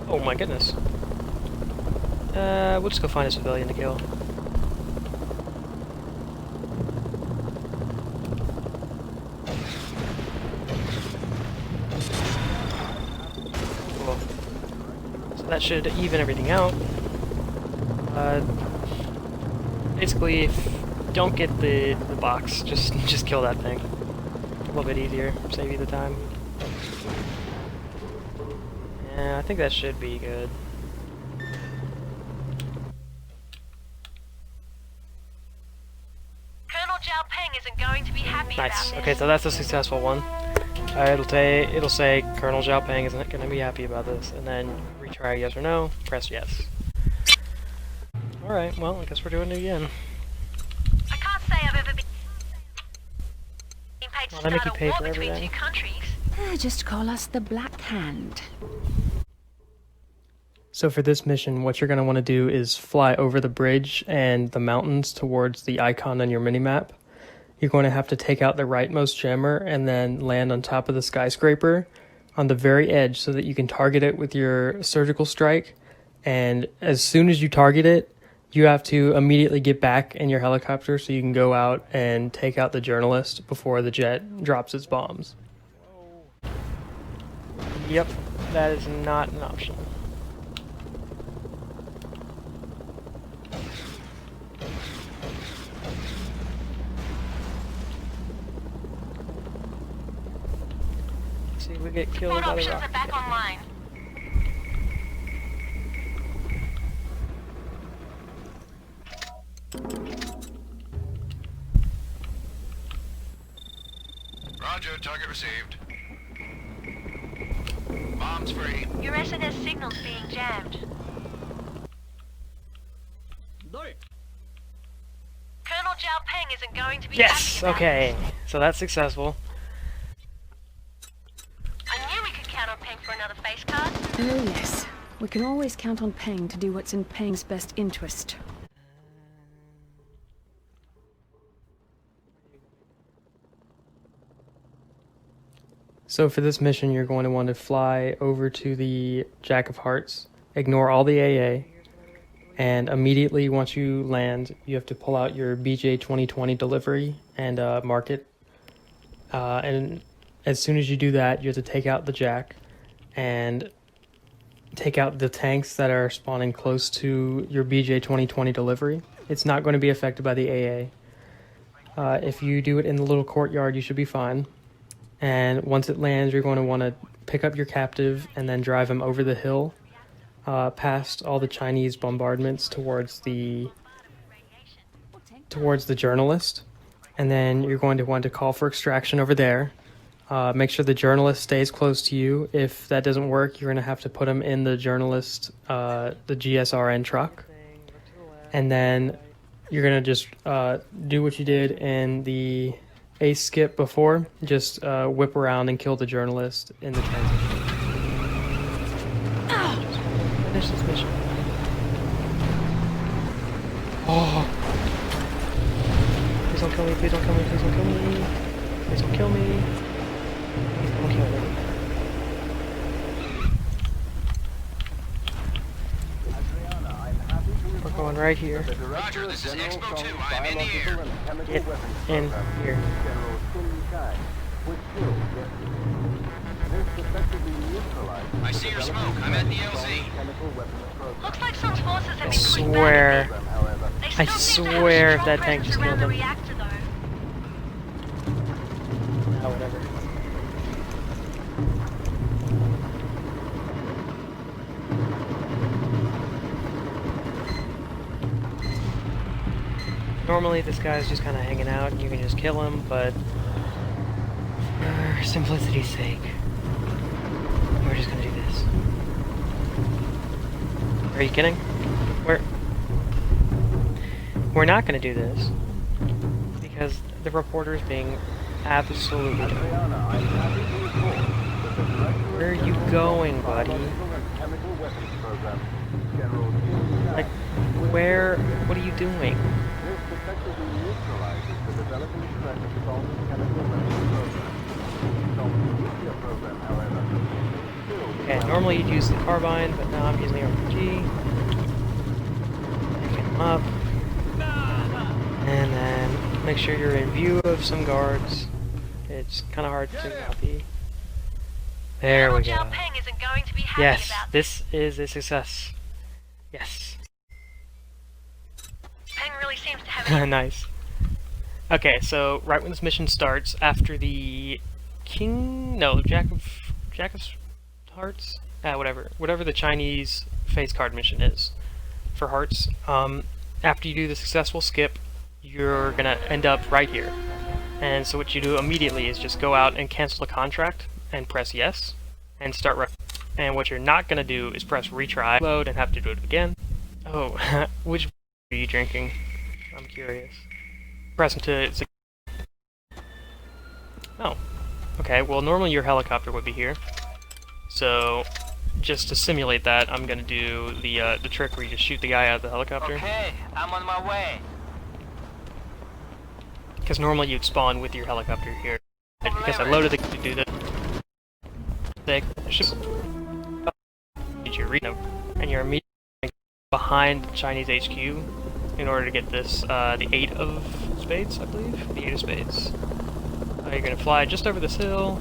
oh my goodness. We'll just go find a civilian to kill. Cool. So that should even everything out. Basically, if you don't get the box, just kill that thing. A little bit easier, save you the time. Yeah, I think that should be good. Colonel Zhao Peng isn't going to be happy Nice. about this. Okay, so that's a successful one. It'll say Colonel Zhao Peng isn't going to be happy about this, and then retry yes or no. Press yes. All right. Well, I guess we're doing it again. I can't say I've ever been paid to Well, they make start you pay a war for between everything. two countries. Just call us the Black Hand. So for this mission, what you're going to want to do is fly over the bridge and the mountains towards the icon on your minimap. You're going to have to take out the rightmost jammer and then land on top of the skyscraper on the very edge so that you can target it with your surgical strike. And as soon as you target it, you have to immediately get back in your helicopter so you can go out and take out the journalist before the jet drops its bombs. Yep, that is not an option. See if we get killed Port by the options rocket. are back online. Roger, target received. Bombs free. Your SNS signal's being jammed. Colonel Zhao Peng isn't going to be Yes, happy about okay. So that's successful. I knew we could count on Peng for another face card. Oh yes, we can always count on Peng to do what's in Peng's best interest. So for this mission, you're going to want to fly over to the Jack of Hearts, ignore all the AA, and immediately once you land, you have to pull out your BJ 2020 delivery and mark it. And as soon as you do that, you have to take out the Jack and take out the tanks that are spawning close to your BJ 2020 delivery. It's not going to be affected by the AA. If you do it in the little courtyard, you should be fine. And once it lands, you're going to want to pick up your captive and then drive him over the hill, past all the Chinese bombardments towards the journalist. And then you're going to want to call for extraction over there. Make sure the journalist stays close to you. If that doesn't work, you're going to have to put him in the journalist, the GSRN truck. And then you're going to just do what you did in the ace skip before. Just whip around and kill the journalist in the transition. Just finish this mission. Oh. Please don't kill me, please don't kill me, please don't kill me. Please don't kill me. Please don't kill me. We're going right here. Roger, this is Expo 2. I am in the air. Get in here. I see your smoke. I'm at the LZ. Looks like some forces have I been pushed swear. back. They I still seem to have swear if strong that tank presence just around killed the him. reactor, though. Oh, whatever. Normally this guy's just kind of hanging out and you can just kill him, but for simplicity's sake, we're just gonna do this. Are you kidding? We're not gonna do this because the reporter's being absolutely dumb. Where are you going, buddy? Like, where? What are you doing? Okay, normally you'd use the carbine, but now I'm using the RPG. Pick him up. And then make sure you're in view of some guards. It's kind of hard to not be. There we go. General Peng isn't going to be happy Yes, about this is a success. Yes. Peng really seems to have it. Nice. Okay, so right when this mission starts, after the Jack of Hearts, whatever the Chinese face card mission is for hearts. After you do the successful skip, you're gonna end up right here. And so what you do immediately is just go out and cancel the contract and press yes and start. And what you're not gonna do is press retry, load, and have to do it again. Oh, which are you drinking? I'm curious. Press into. Oh, okay. Well, normally your helicopter would be here. So, just to simulate that, I'm gonna do the trick where you just shoot the guy out of the helicopter. Okay, I'm on my way. Because normally you'd spawn with your helicopter here. And because I loaded it to do that, they should and you're immediately behind Chinese HQ in order to get this the 8 of spades, I believe, the 8 of spades. You're gonna fly just over this hill.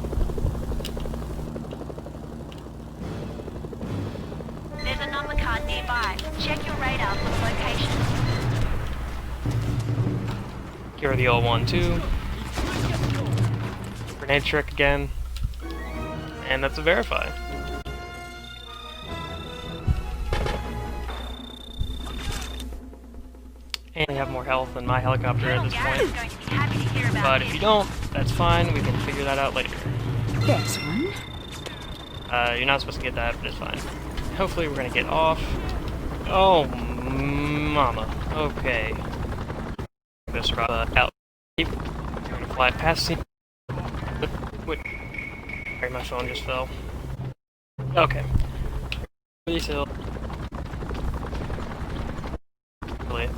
There's a number card nearby. Check your radar for the location. Give her the old one too. Grenade trick again. And that's a verify. And we have more health than my helicopter at this point. Going to be happy to hear about But this. if you don't, that's fine. We can figure that out later. This one. You're not supposed to get that, but it's fine. Hopefully we're gonna get off. Oh, mama. Okay. This out. We're gonna fly past the. Wait. Sorry, my phone just fell. Okay. Please hill. Really.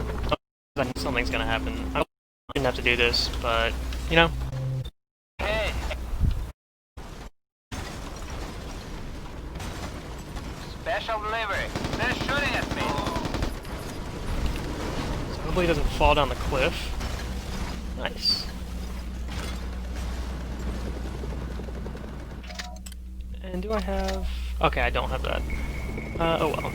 Something's gonna happen. I didn't have to do this, but you know. Hey. Special delivery. They're shooting at me. So hopefully he doesn't fall down the cliff. Nice. And do I have... Okay, I don't have that. Oh well.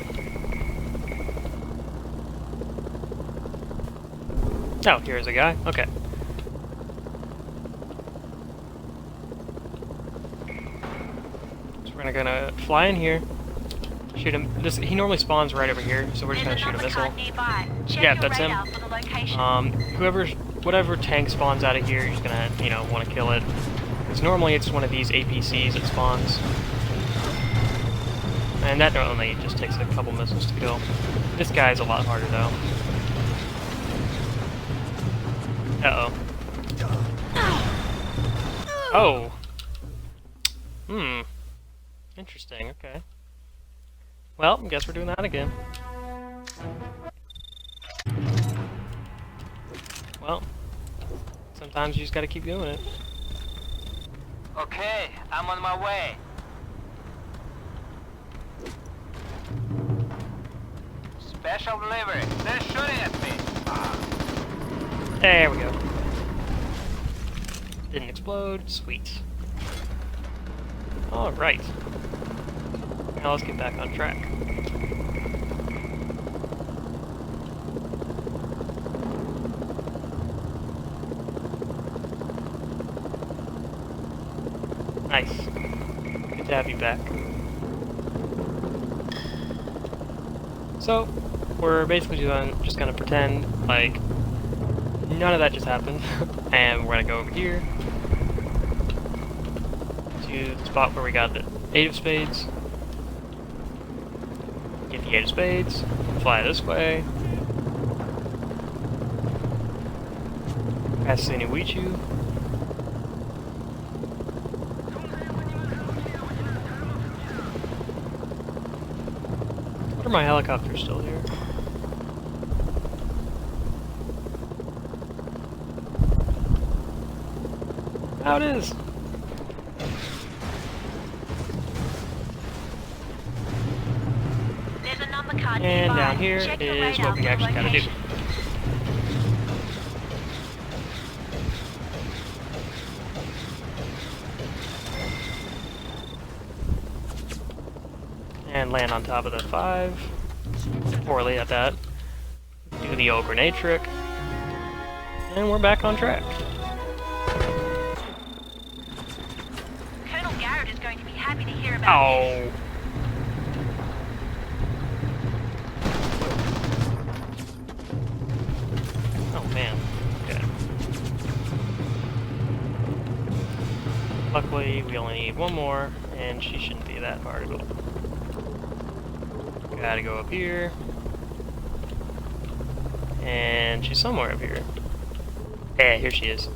Oh, here's a guy. Okay. gonna fly in here, shoot him. He normally spawns right over here, so we're just gonna shoot a missile. Yeah, that's him. Whatever tank spawns out of here, you're just gonna, you know, want to kill it. Because normally it's one of these APCs that spawns. And that normally just takes a couple missiles to kill. This guy's a lot harder though. Uh-oh. Oh! Interesting, okay. Well, I guess we're doing that again. Well, sometimes you just gotta keep doing it. Okay, I'm on my way. Special delivery. They're shooting at me. There we go. Didn't explode. Sweet. Alright. Now let's get back on track. Nice. Good to have you back. So, we're basically just gonna pretend like none of that just happened, and we're gonna go over here to the spot where we got the 8 of spades. Get the 8 of spades, fly this way. Past Sinuichu. What are my helicopters still here? How it is. There's a number card And nearby. down here Check your is radar what we for actually gotta do. location. And land on top of the 5. Poorly at that. Do the old grenade trick. And we're back on track. Colonel Garrett is going to be happy to hear about Oh. Oh man. Okay. Luckily, we only need one more, and she shouldn't be that hard at all. Gotta go up here. And she's somewhere up here. Yeah, here she is.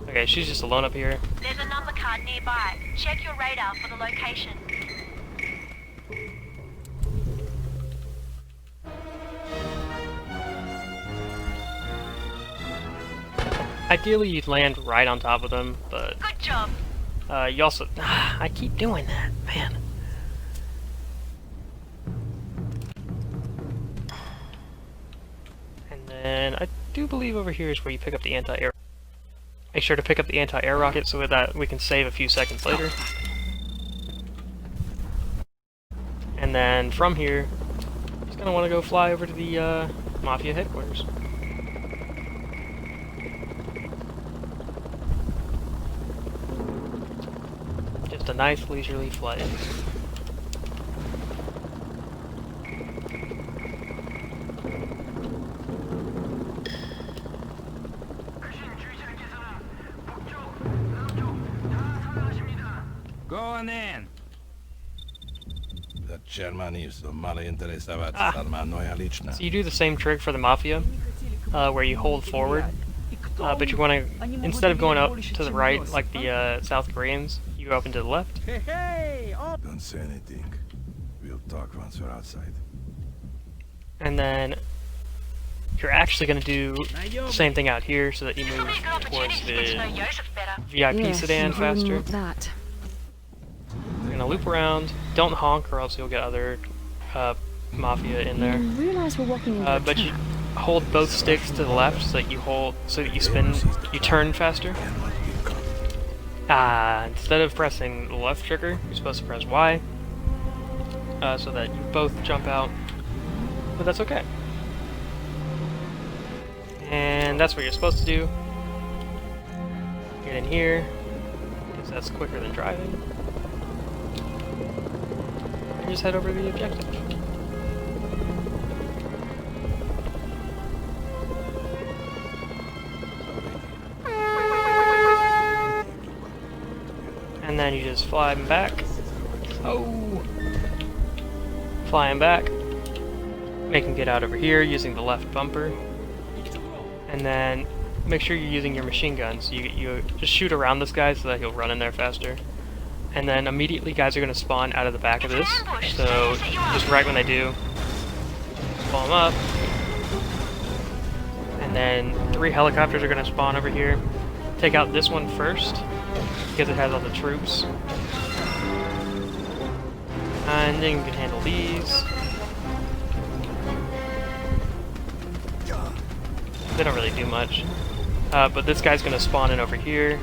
Okay, she's just alone up here. There's a number card nearby. Check your radar for the location. Ideally, you'd land right on top of them, but Good job. you also... I keep doing that, man. And then I do believe over here is where you pick up the anti-air. Make sure to pick up the anti-air rocket so that we can save a few seconds later. And then from here, just gonna want to go fly over to the Mafia headquarters. Just a nice leisurely flight. Go on in. The Germanist male interesovat star ma noja liczna. So you do the same trick for the Mafia, where you hold forward, but you want to, instead of going up to the right like the South Koreans, you go up and to the left. Hey, hey! Oh. Don't say anything. We'll talk once we're outside. And then you're actually going to do the same thing out here so that you move towards the VIP Yes, sedan you really faster. want that. You're going to loop around. Don't honk or else you'll get other Mafia in there. You realize we're walking into a But you trap. hold both sticks to the left so that you spin, you turn faster. Instead of pressing the left trigger, you're supposed to press Y, so that you both jump out, but that's okay. And that's what you're supposed to do. Get in here, because that's quicker than driving. and just head over to the objective. And then you just fly him back. Oh! Fly him back. Make him get out over here using the left bumper. And then make sure you're using your machine guns. You just shoot around this guy so that he'll run in there faster. And then immediately guys are going to spawn out of the back of this. So just right when they do, blow them up. And then 3 helicopters are going to spawn over here. Take out this one first, because it has all the troops. And then you can handle these. They don't really do much. But this guy's going to spawn in over here,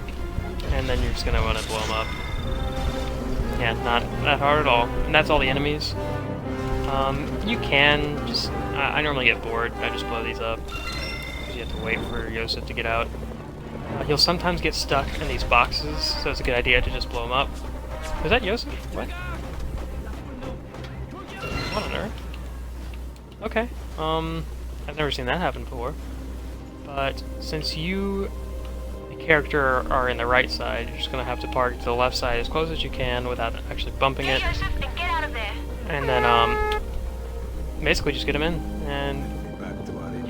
and then you're just going to want to blow him up. Yeah, not that hard at all. And that's all the enemies. You can just... I normally get bored. I just blow these up. Because you have to wait for Yosef to get out. He'll sometimes get stuck in these boxes, so it's a good idea to just blow him up. Was that Yosef? What? What on earth? Okay. I've never seen that happen before. But since you, the character, are in the right side, you're just gonna have to park to the left side as close as you can without actually bumping it. And then, basically just get him in. And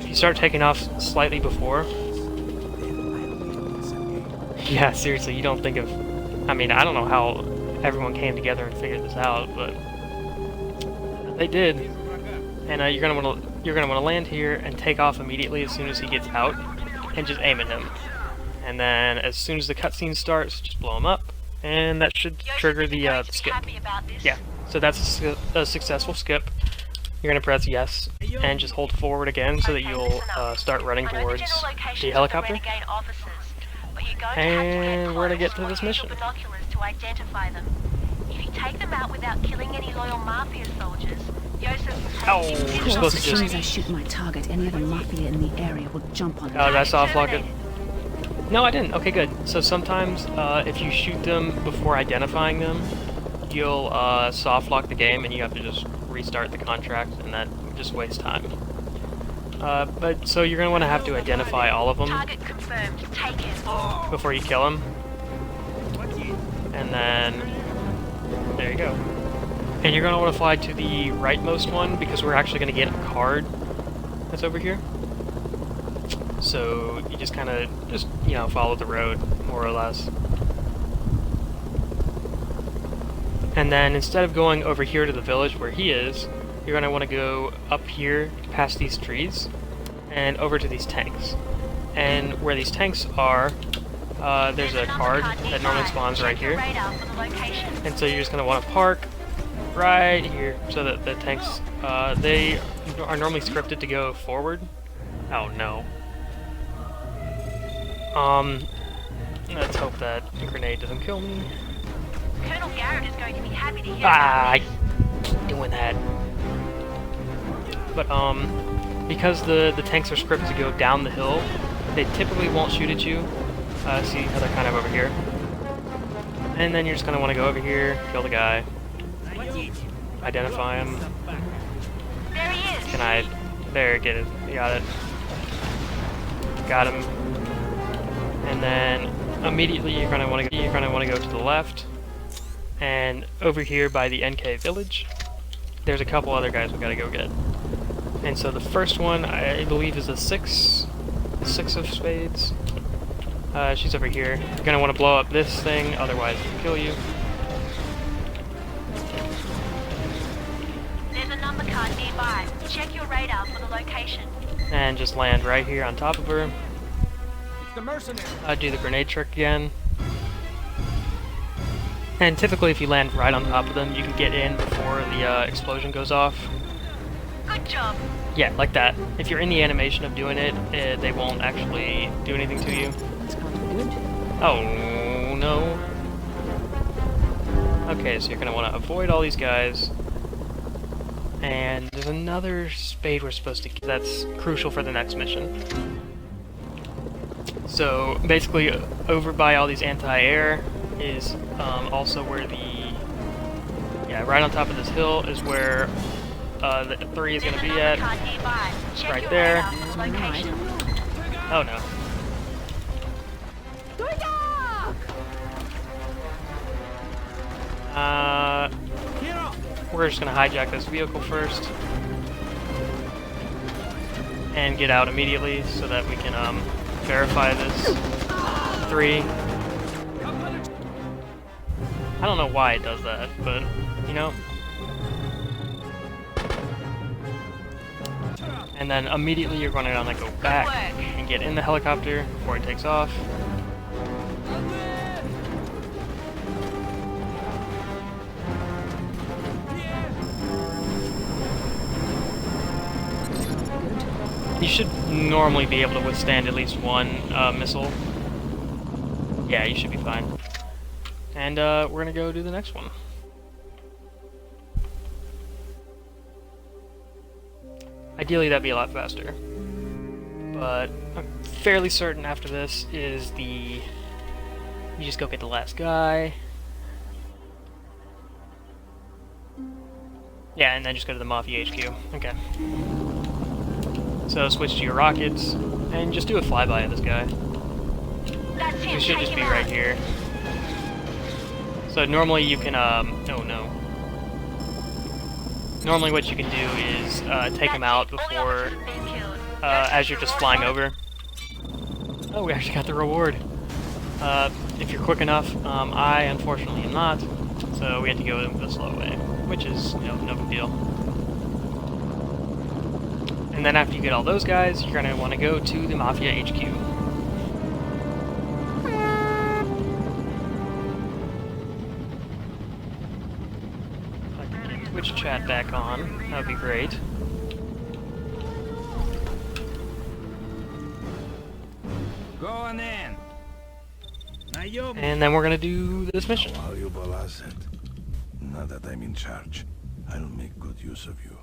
if you start taking off slightly before, yeah, seriously, you don't think of... I mean, I don't know how everyone came together and figured this out, but they did. And you're gonna want to land here and take off immediately as soon as he gets out, and just aim at him. And then as soon as the cutscene starts, just blow him up, and that should trigger the skip. Yeah, so that's a successful skip. You're gonna press yes, and just hold forward again so that you'll start running towards the helicopter. And we're gonna get to this mission. If you take them out without killing any loyal Mafia soldiers, Yosef... Oh, you're supposed to As soon as just... I shoot my target, any other Mafia in the area will jump on it. Oh, did I soft lock it? No, I didn't. Okay, good. So sometimes, if you shoot them before identifying them, you'll soft lock the game and you have to just restart the contract, and that just wastes time. But so you're gonna want to have to identify all of them before you kill them, and then there you go. And you're gonna want to fly to the rightmost one because we're actually gonna get a card that's over here. So you just kind of you know, follow the road more or less. And then instead of going over here to the village where he is, you're going to want to go up here past these trees and over to these tanks. And where these tanks are, there's a card that normally spawns right here. And so you're just going to want to park right here so that the tanks, they are normally scripted to go forward. Oh no. Let's hope that grenade doesn't kill me. Colonel Garrett is going to be happy to hear I about this. keep doing that. But because the tanks are scripted to go down the hill, they typically won't shoot at you. See how they're kind of over here. And then you're just gonna want to go over here, kill the guy, identify him. There he is. Can I? There, get it. You got it. Got him. And then immediately you're gonna want to go to the left. And over here by the NK village, there's a couple other guys we gotta go get. And so the first one, I believe, is the six of spades. She's over here. You're gonna want to blow up this thing, otherwise it'll kill you. There's a number card nearby. Check your radar for the location. And just land right here on top of her. It's the mercenaries. Do the grenade trick again. And typically if you land right on top of them, you can get in before the explosion goes off. Good job. Yeah, like that. If you're in the animation of doing it, they won't actually do anything to you. It's kind of good. Oh, no. Okay, so you're going to want to avoid all these guys. And there's another spade we're supposed to get that's crucial for the next mission. So, basically, over by all these anti-air is also where the Yeah, right on top of this hill is where the 3 is going to be at. Right there. Oh no. We're just going to hijack this vehicle first. And get out immediately so that we can verify this 3. I don't know why it does that, but, you know. And then immediately you're going to want to go back and get in the helicopter before it takes off. You should normally be able to withstand at least 1 missile. Yeah, you should be fine. And we're gonna go do the next one. Ideally, that'd be a lot faster. But I'm fairly certain after this is the... You just go get the last guy. Yeah, and then just go to the Mafia HQ. Okay. So switch to your rockets, and just do a flyby of this guy. He should just be right here. So normally you can, oh no. Normally what you can do is take him out before, as you're just flying over. Oh, we actually got the reward. If you're quick enough, I unfortunately am not, so we have to go the slow way, which is, you know, no big deal. And then after you get all those guys, you're going to want to go to the Mafia HQ. If I can get Twitch chat back on, that would be great. Go on then. And then we're going to do this mission. A valuable asset. Now that I'm in charge, I'll make good use of you.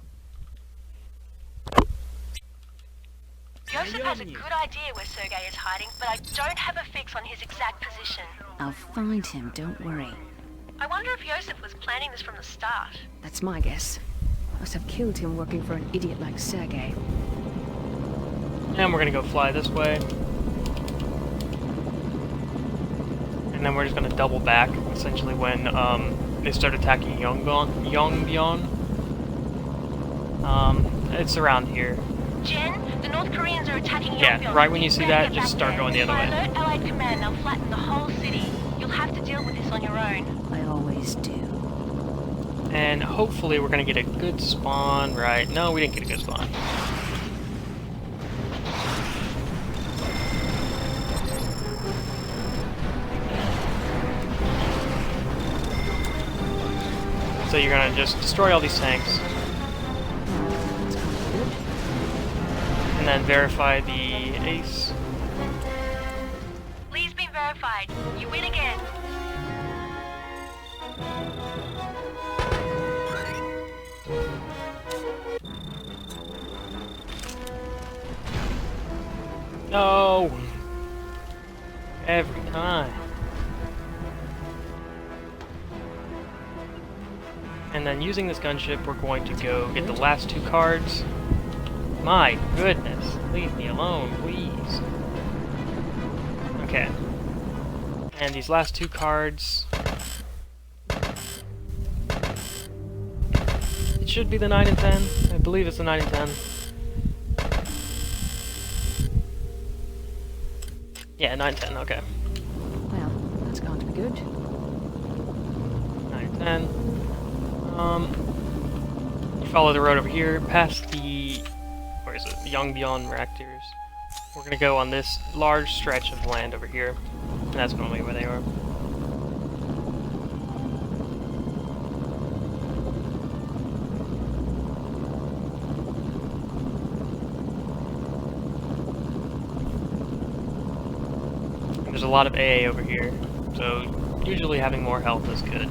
Joseph has a good idea where Sergei is hiding, but I don't have a fix on his exact position. I'll find him, don't worry. I wonder if Joseph was planning this from the start. That's my guess. Must have killed him working for an idiot like Sergei. And we're going to go fly this way. And then we're just going to double back, essentially, when they start attacking Yongbyon. It's around here. Jen, the North Koreans are attacking Yongbyon. Yeah, right when you see that, just start going the other way. Alert Allied command, they'll flatten the whole city. You'll have to deal with this on your own. I always do. And hopefully we're going to get a good spawn, right? No, we didn't get a good spawn. So you're going to just destroy all these tanks. And then verify the ace. Lee's been verified. You win again. No! Every time. And then using this gunship, we're going to go get the last 2 cards. My goodness, leave me alone, please. Okay. And these last 2 cards... It should be the 9 and 10. I believe it's the 9 and 10. Yeah, 9 and 10, okay. Well, that's going to be good. 9 and 10. You follow the road over here, past the... Where is it? The Yongbyon reactors. We're gonna go on this large stretch of land over here. And that's normally where they are. And there's a lot of AA over here, so usually having more health is good.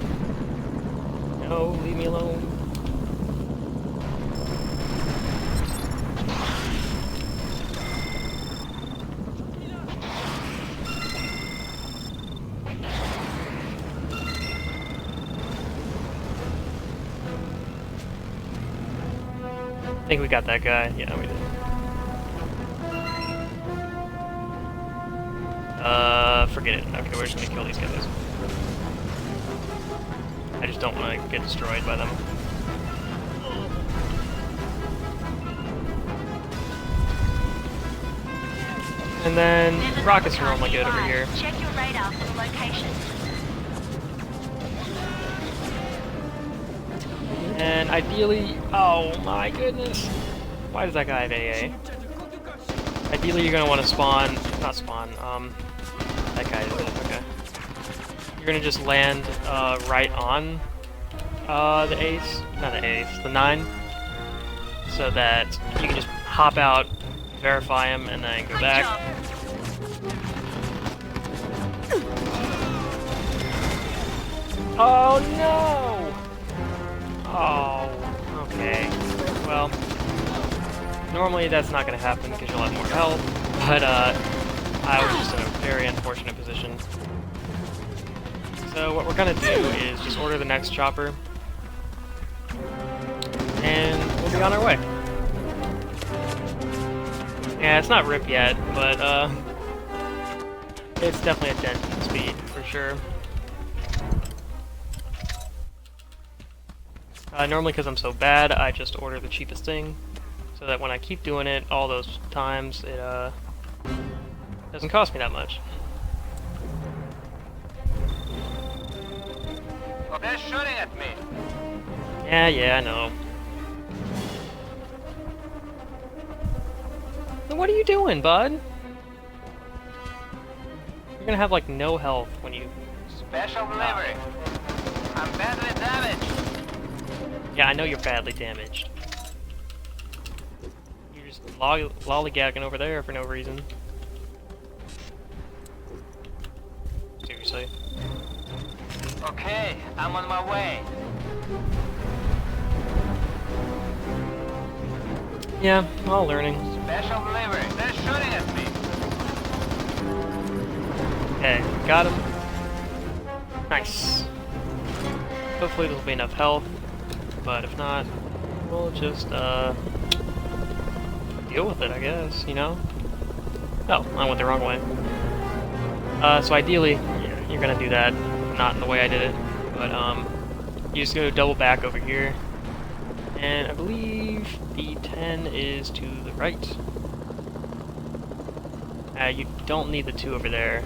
No, leave me alone. I think we got that guy. Yeah, we did. Forget it. Okay, we're just gonna kill these guys. I just don't want to get destroyed by them. And then rockets are normally good over here. Check your radar for the location. And ideally, oh my goodness, why does that guy have AA? Ideally, you're gonna want to not spawn. That guy is okay. You're gonna just land right on the ace, not the ace, the 9, so that you can just hop out, verify him, and then go back. Oh no! Oh, okay. Well, normally that's not going to happen because you'll have more health, but I was just in a very unfortunate position. So what we're going to do is just order the next chopper, and we'll be on our way. Yeah, it's not RIP yet, but it's definitely a dent in speed, for sure. Normally, because I'm so bad, I just order the cheapest thing, so that when I keep doing it all those times, it doesn't cost me that much. Oh, they're shooting at me. Yeah, I know. Then what are you doing, bud? You're gonna have like no health when you... Special delivery. I'm badly damaged. Yeah, I know you're badly damaged. You're just lollygagging over there for no reason. Seriously. Okay, I'm on my way. Yeah, all learning. Special delivery. They're shooting at me. Okay, got him. Nice. Hopefully there'll be enough health, but if not, we'll just deal with it, I guess, you know? Oh, I went the wrong way. So ideally, you're gonna do that, not in the way I did it, but you just go double back over here, and I believe the 10 is to the right. You don't need the 2 over there,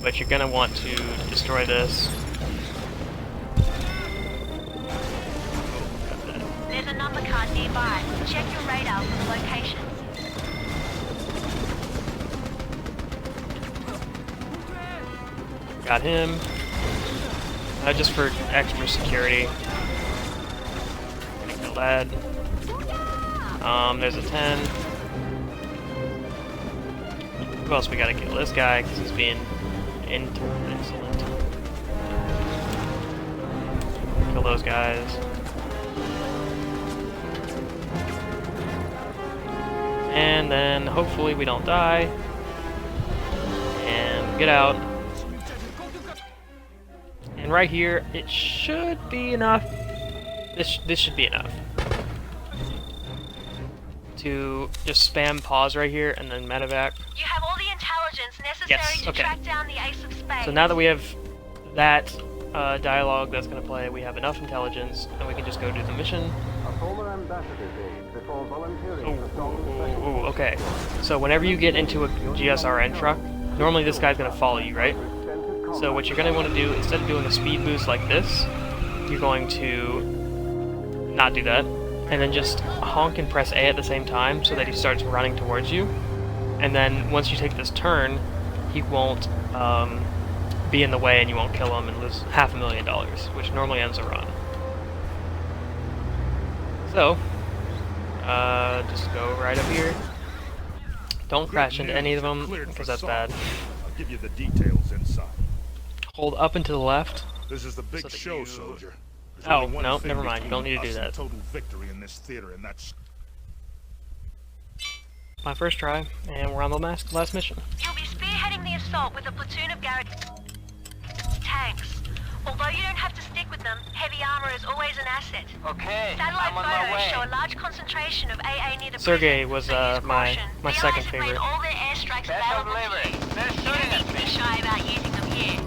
but you're gonna want to destroy this. There's a number card nearby. Check your radar for the location. Got him. Just for extra security. Gonna kill that. There's a 10. Who else we gotta kill? This guy, because he's being excellent. Kill those guys. And then hopefully we don't die. And get out. And right here, it should be enough. This should be enough to just spam pause right here and then medevac. You have all the intelligence necessary to track down the Ace of Spades. So now that we have that dialogue that's going to play, we have enough intelligence, and we can just go do the mission. A former ambassador did before volunteering for strong Okay. So whenever you get into a GSRN truck, normally this guy's going to follow you, right? So what you're going to want to do, instead of doing a speed boost like this, you're going to not do that, and then just honk and press A at the same time so that he starts running towards you. And then once you take this turn, he won't be in the way and you won't kill him and lose $500,000, which normally ends a run. So, just go right up here. Don't crash into any of them, because that's bad. I'll give you the details inside. Hold up and to the left. This is the big So that show, you- soldier. There's Oh, only one no, thing never mind. You don't between need to do us and that. Total victory in this theater, and that's My first try, and we're on the last mission. You'll be spearheading the assault with a platoon of Garrett tanks. Although you don't have to stick with them, heavy armor is always an asset. Okay, Satellite I'm on my photos way. show a large concentration of AA near the Sergey prison, was so use my caution. second The Allies have favorite. made all their airstrikes Special available to delivery. you. They're You shooting don't at need to be me. shy about using them here.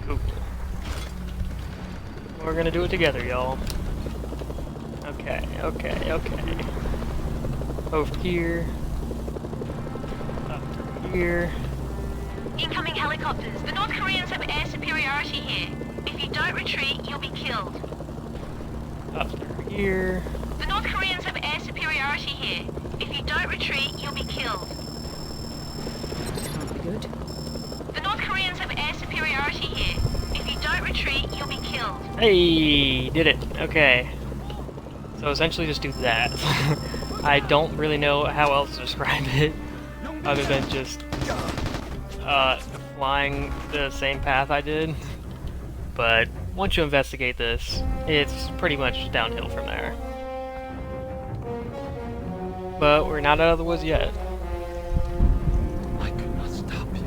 Cool. We're gonna do it together, y'all. Okay. Over here. Up through here. Incoming helicopters. The North Koreans have air superiority here. If you don't retreat, you'll be killed. Up through here. The North Koreans have air superiority here. If you don't retreat, you'll be killed. Can't be good. The North Koreans have air superiority here. If you don't retreat, you'll be killed. Hey, did it. Okay. So essentially just do that. I don't really know how else to describe it, other than just flying the same path I did. But once you investigate this, it's pretty much downhill from there. But we're not out of the woods yet. I could not stop you.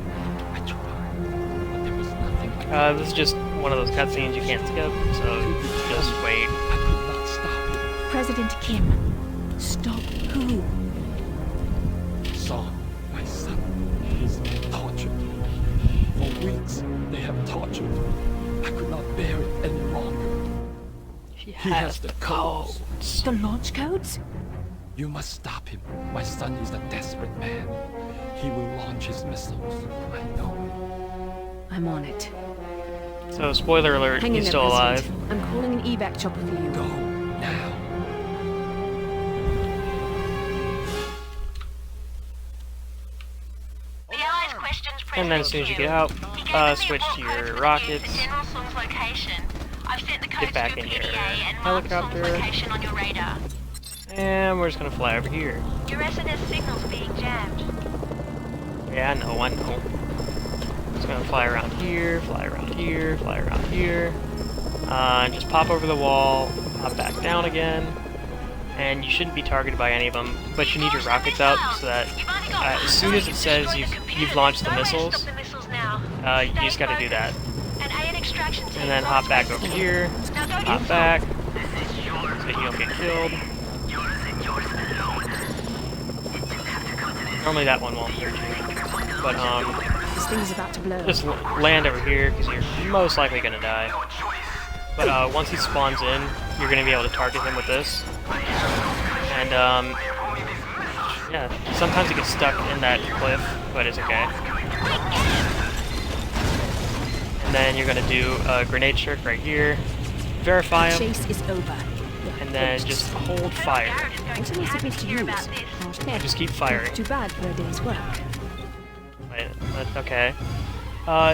I tried, but there was nothing. This is just one of those cutscenes you can't skip, so just wait. I could not stop you. President Kim. Stop who? Son, my son, he's been tortured. For weeks, they have tortured him. I could not bear it any longer. He has the codes. The launch codes? You must stop him. My son is a desperate man. He will launch his missiles. I know I'm on it. So, spoiler alert, Hang in he's there, still alive. President. I'm calling an evac chopper for you. it. Go, now. The Allies questioned And then President as soon as you Kim. get out, He gave them switch the to warp your codes rockets. for General Song's location. I've sent the codes back to a in your PDA and marked Song's helicopter. location on your radar. And we're just gonna fly over here. Your SNS signal's being jammed. Yeah, I know. Just gonna fly around here, fly around here, fly around here. And just pop over the wall, pop back down again. And you shouldn't be targeted by any of them, but you need your rockets out so that as soon as it says you've launched the missiles, you just gotta do that. And then hop back over here, hop back, so you don't get killed. Normally that one won't hurt you, but This thing's about to blow. just land over here because you're most likely gonna die. But once he spawns in, you're gonna be able to target him with this. And yeah, sometimes he gets stuck in that cliff, but it's okay. And then you're gonna do a grenade trick right here, verify him, Chase is over. and then just hold fire. What am I supposed to use? And just keep firing. Too bad for a day's work. Wait, okay.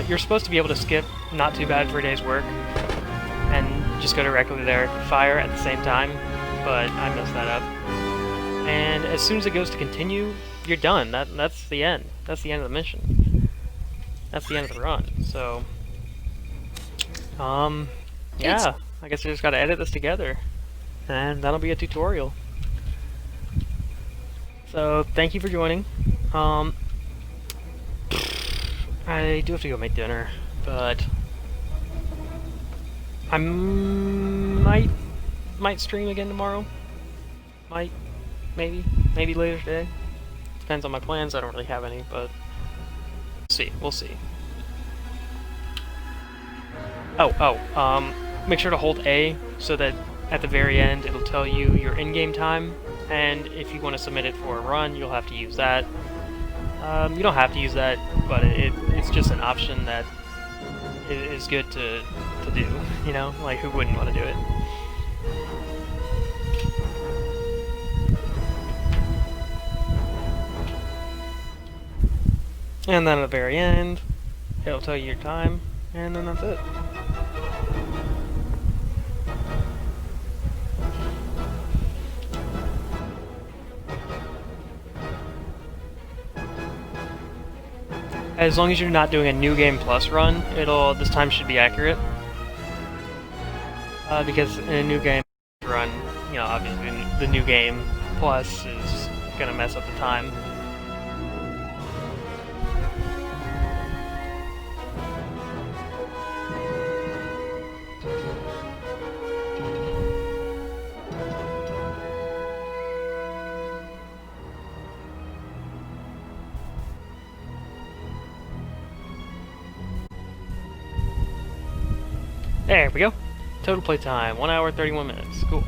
You're supposed to be able to skip not too bad for a day's work, and just go directly there, fire at the same time, but I messed that up. And as soon as it goes to continue, you're done. That's the end. That's the end of the mission. That's the end of the run. So, yeah, I guess I just gotta edit this together, and that'll be a tutorial. So, thank you for joining. I do have to go make dinner, but I might stream again tomorrow. Maybe later today. Depends on my plans. I don't really have any, but we'll see. Make sure to hold A so that at the very end it'll tell you your in-game time, and if you want to submit it for a run, you'll have to use that. You don't have to use that, but it's just an option that is good to do, you know? Like, who wouldn't want to do it? And then at the very end, it'll tell you your time, and then that's it. As long as you're not doing a New Game Plus run, this time should be accurate. Because in a New Game run, you know, obviously the New Game Plus is gonna mess up the time. There we go. Total playtime, 1 hour, 31 minutes. Cool.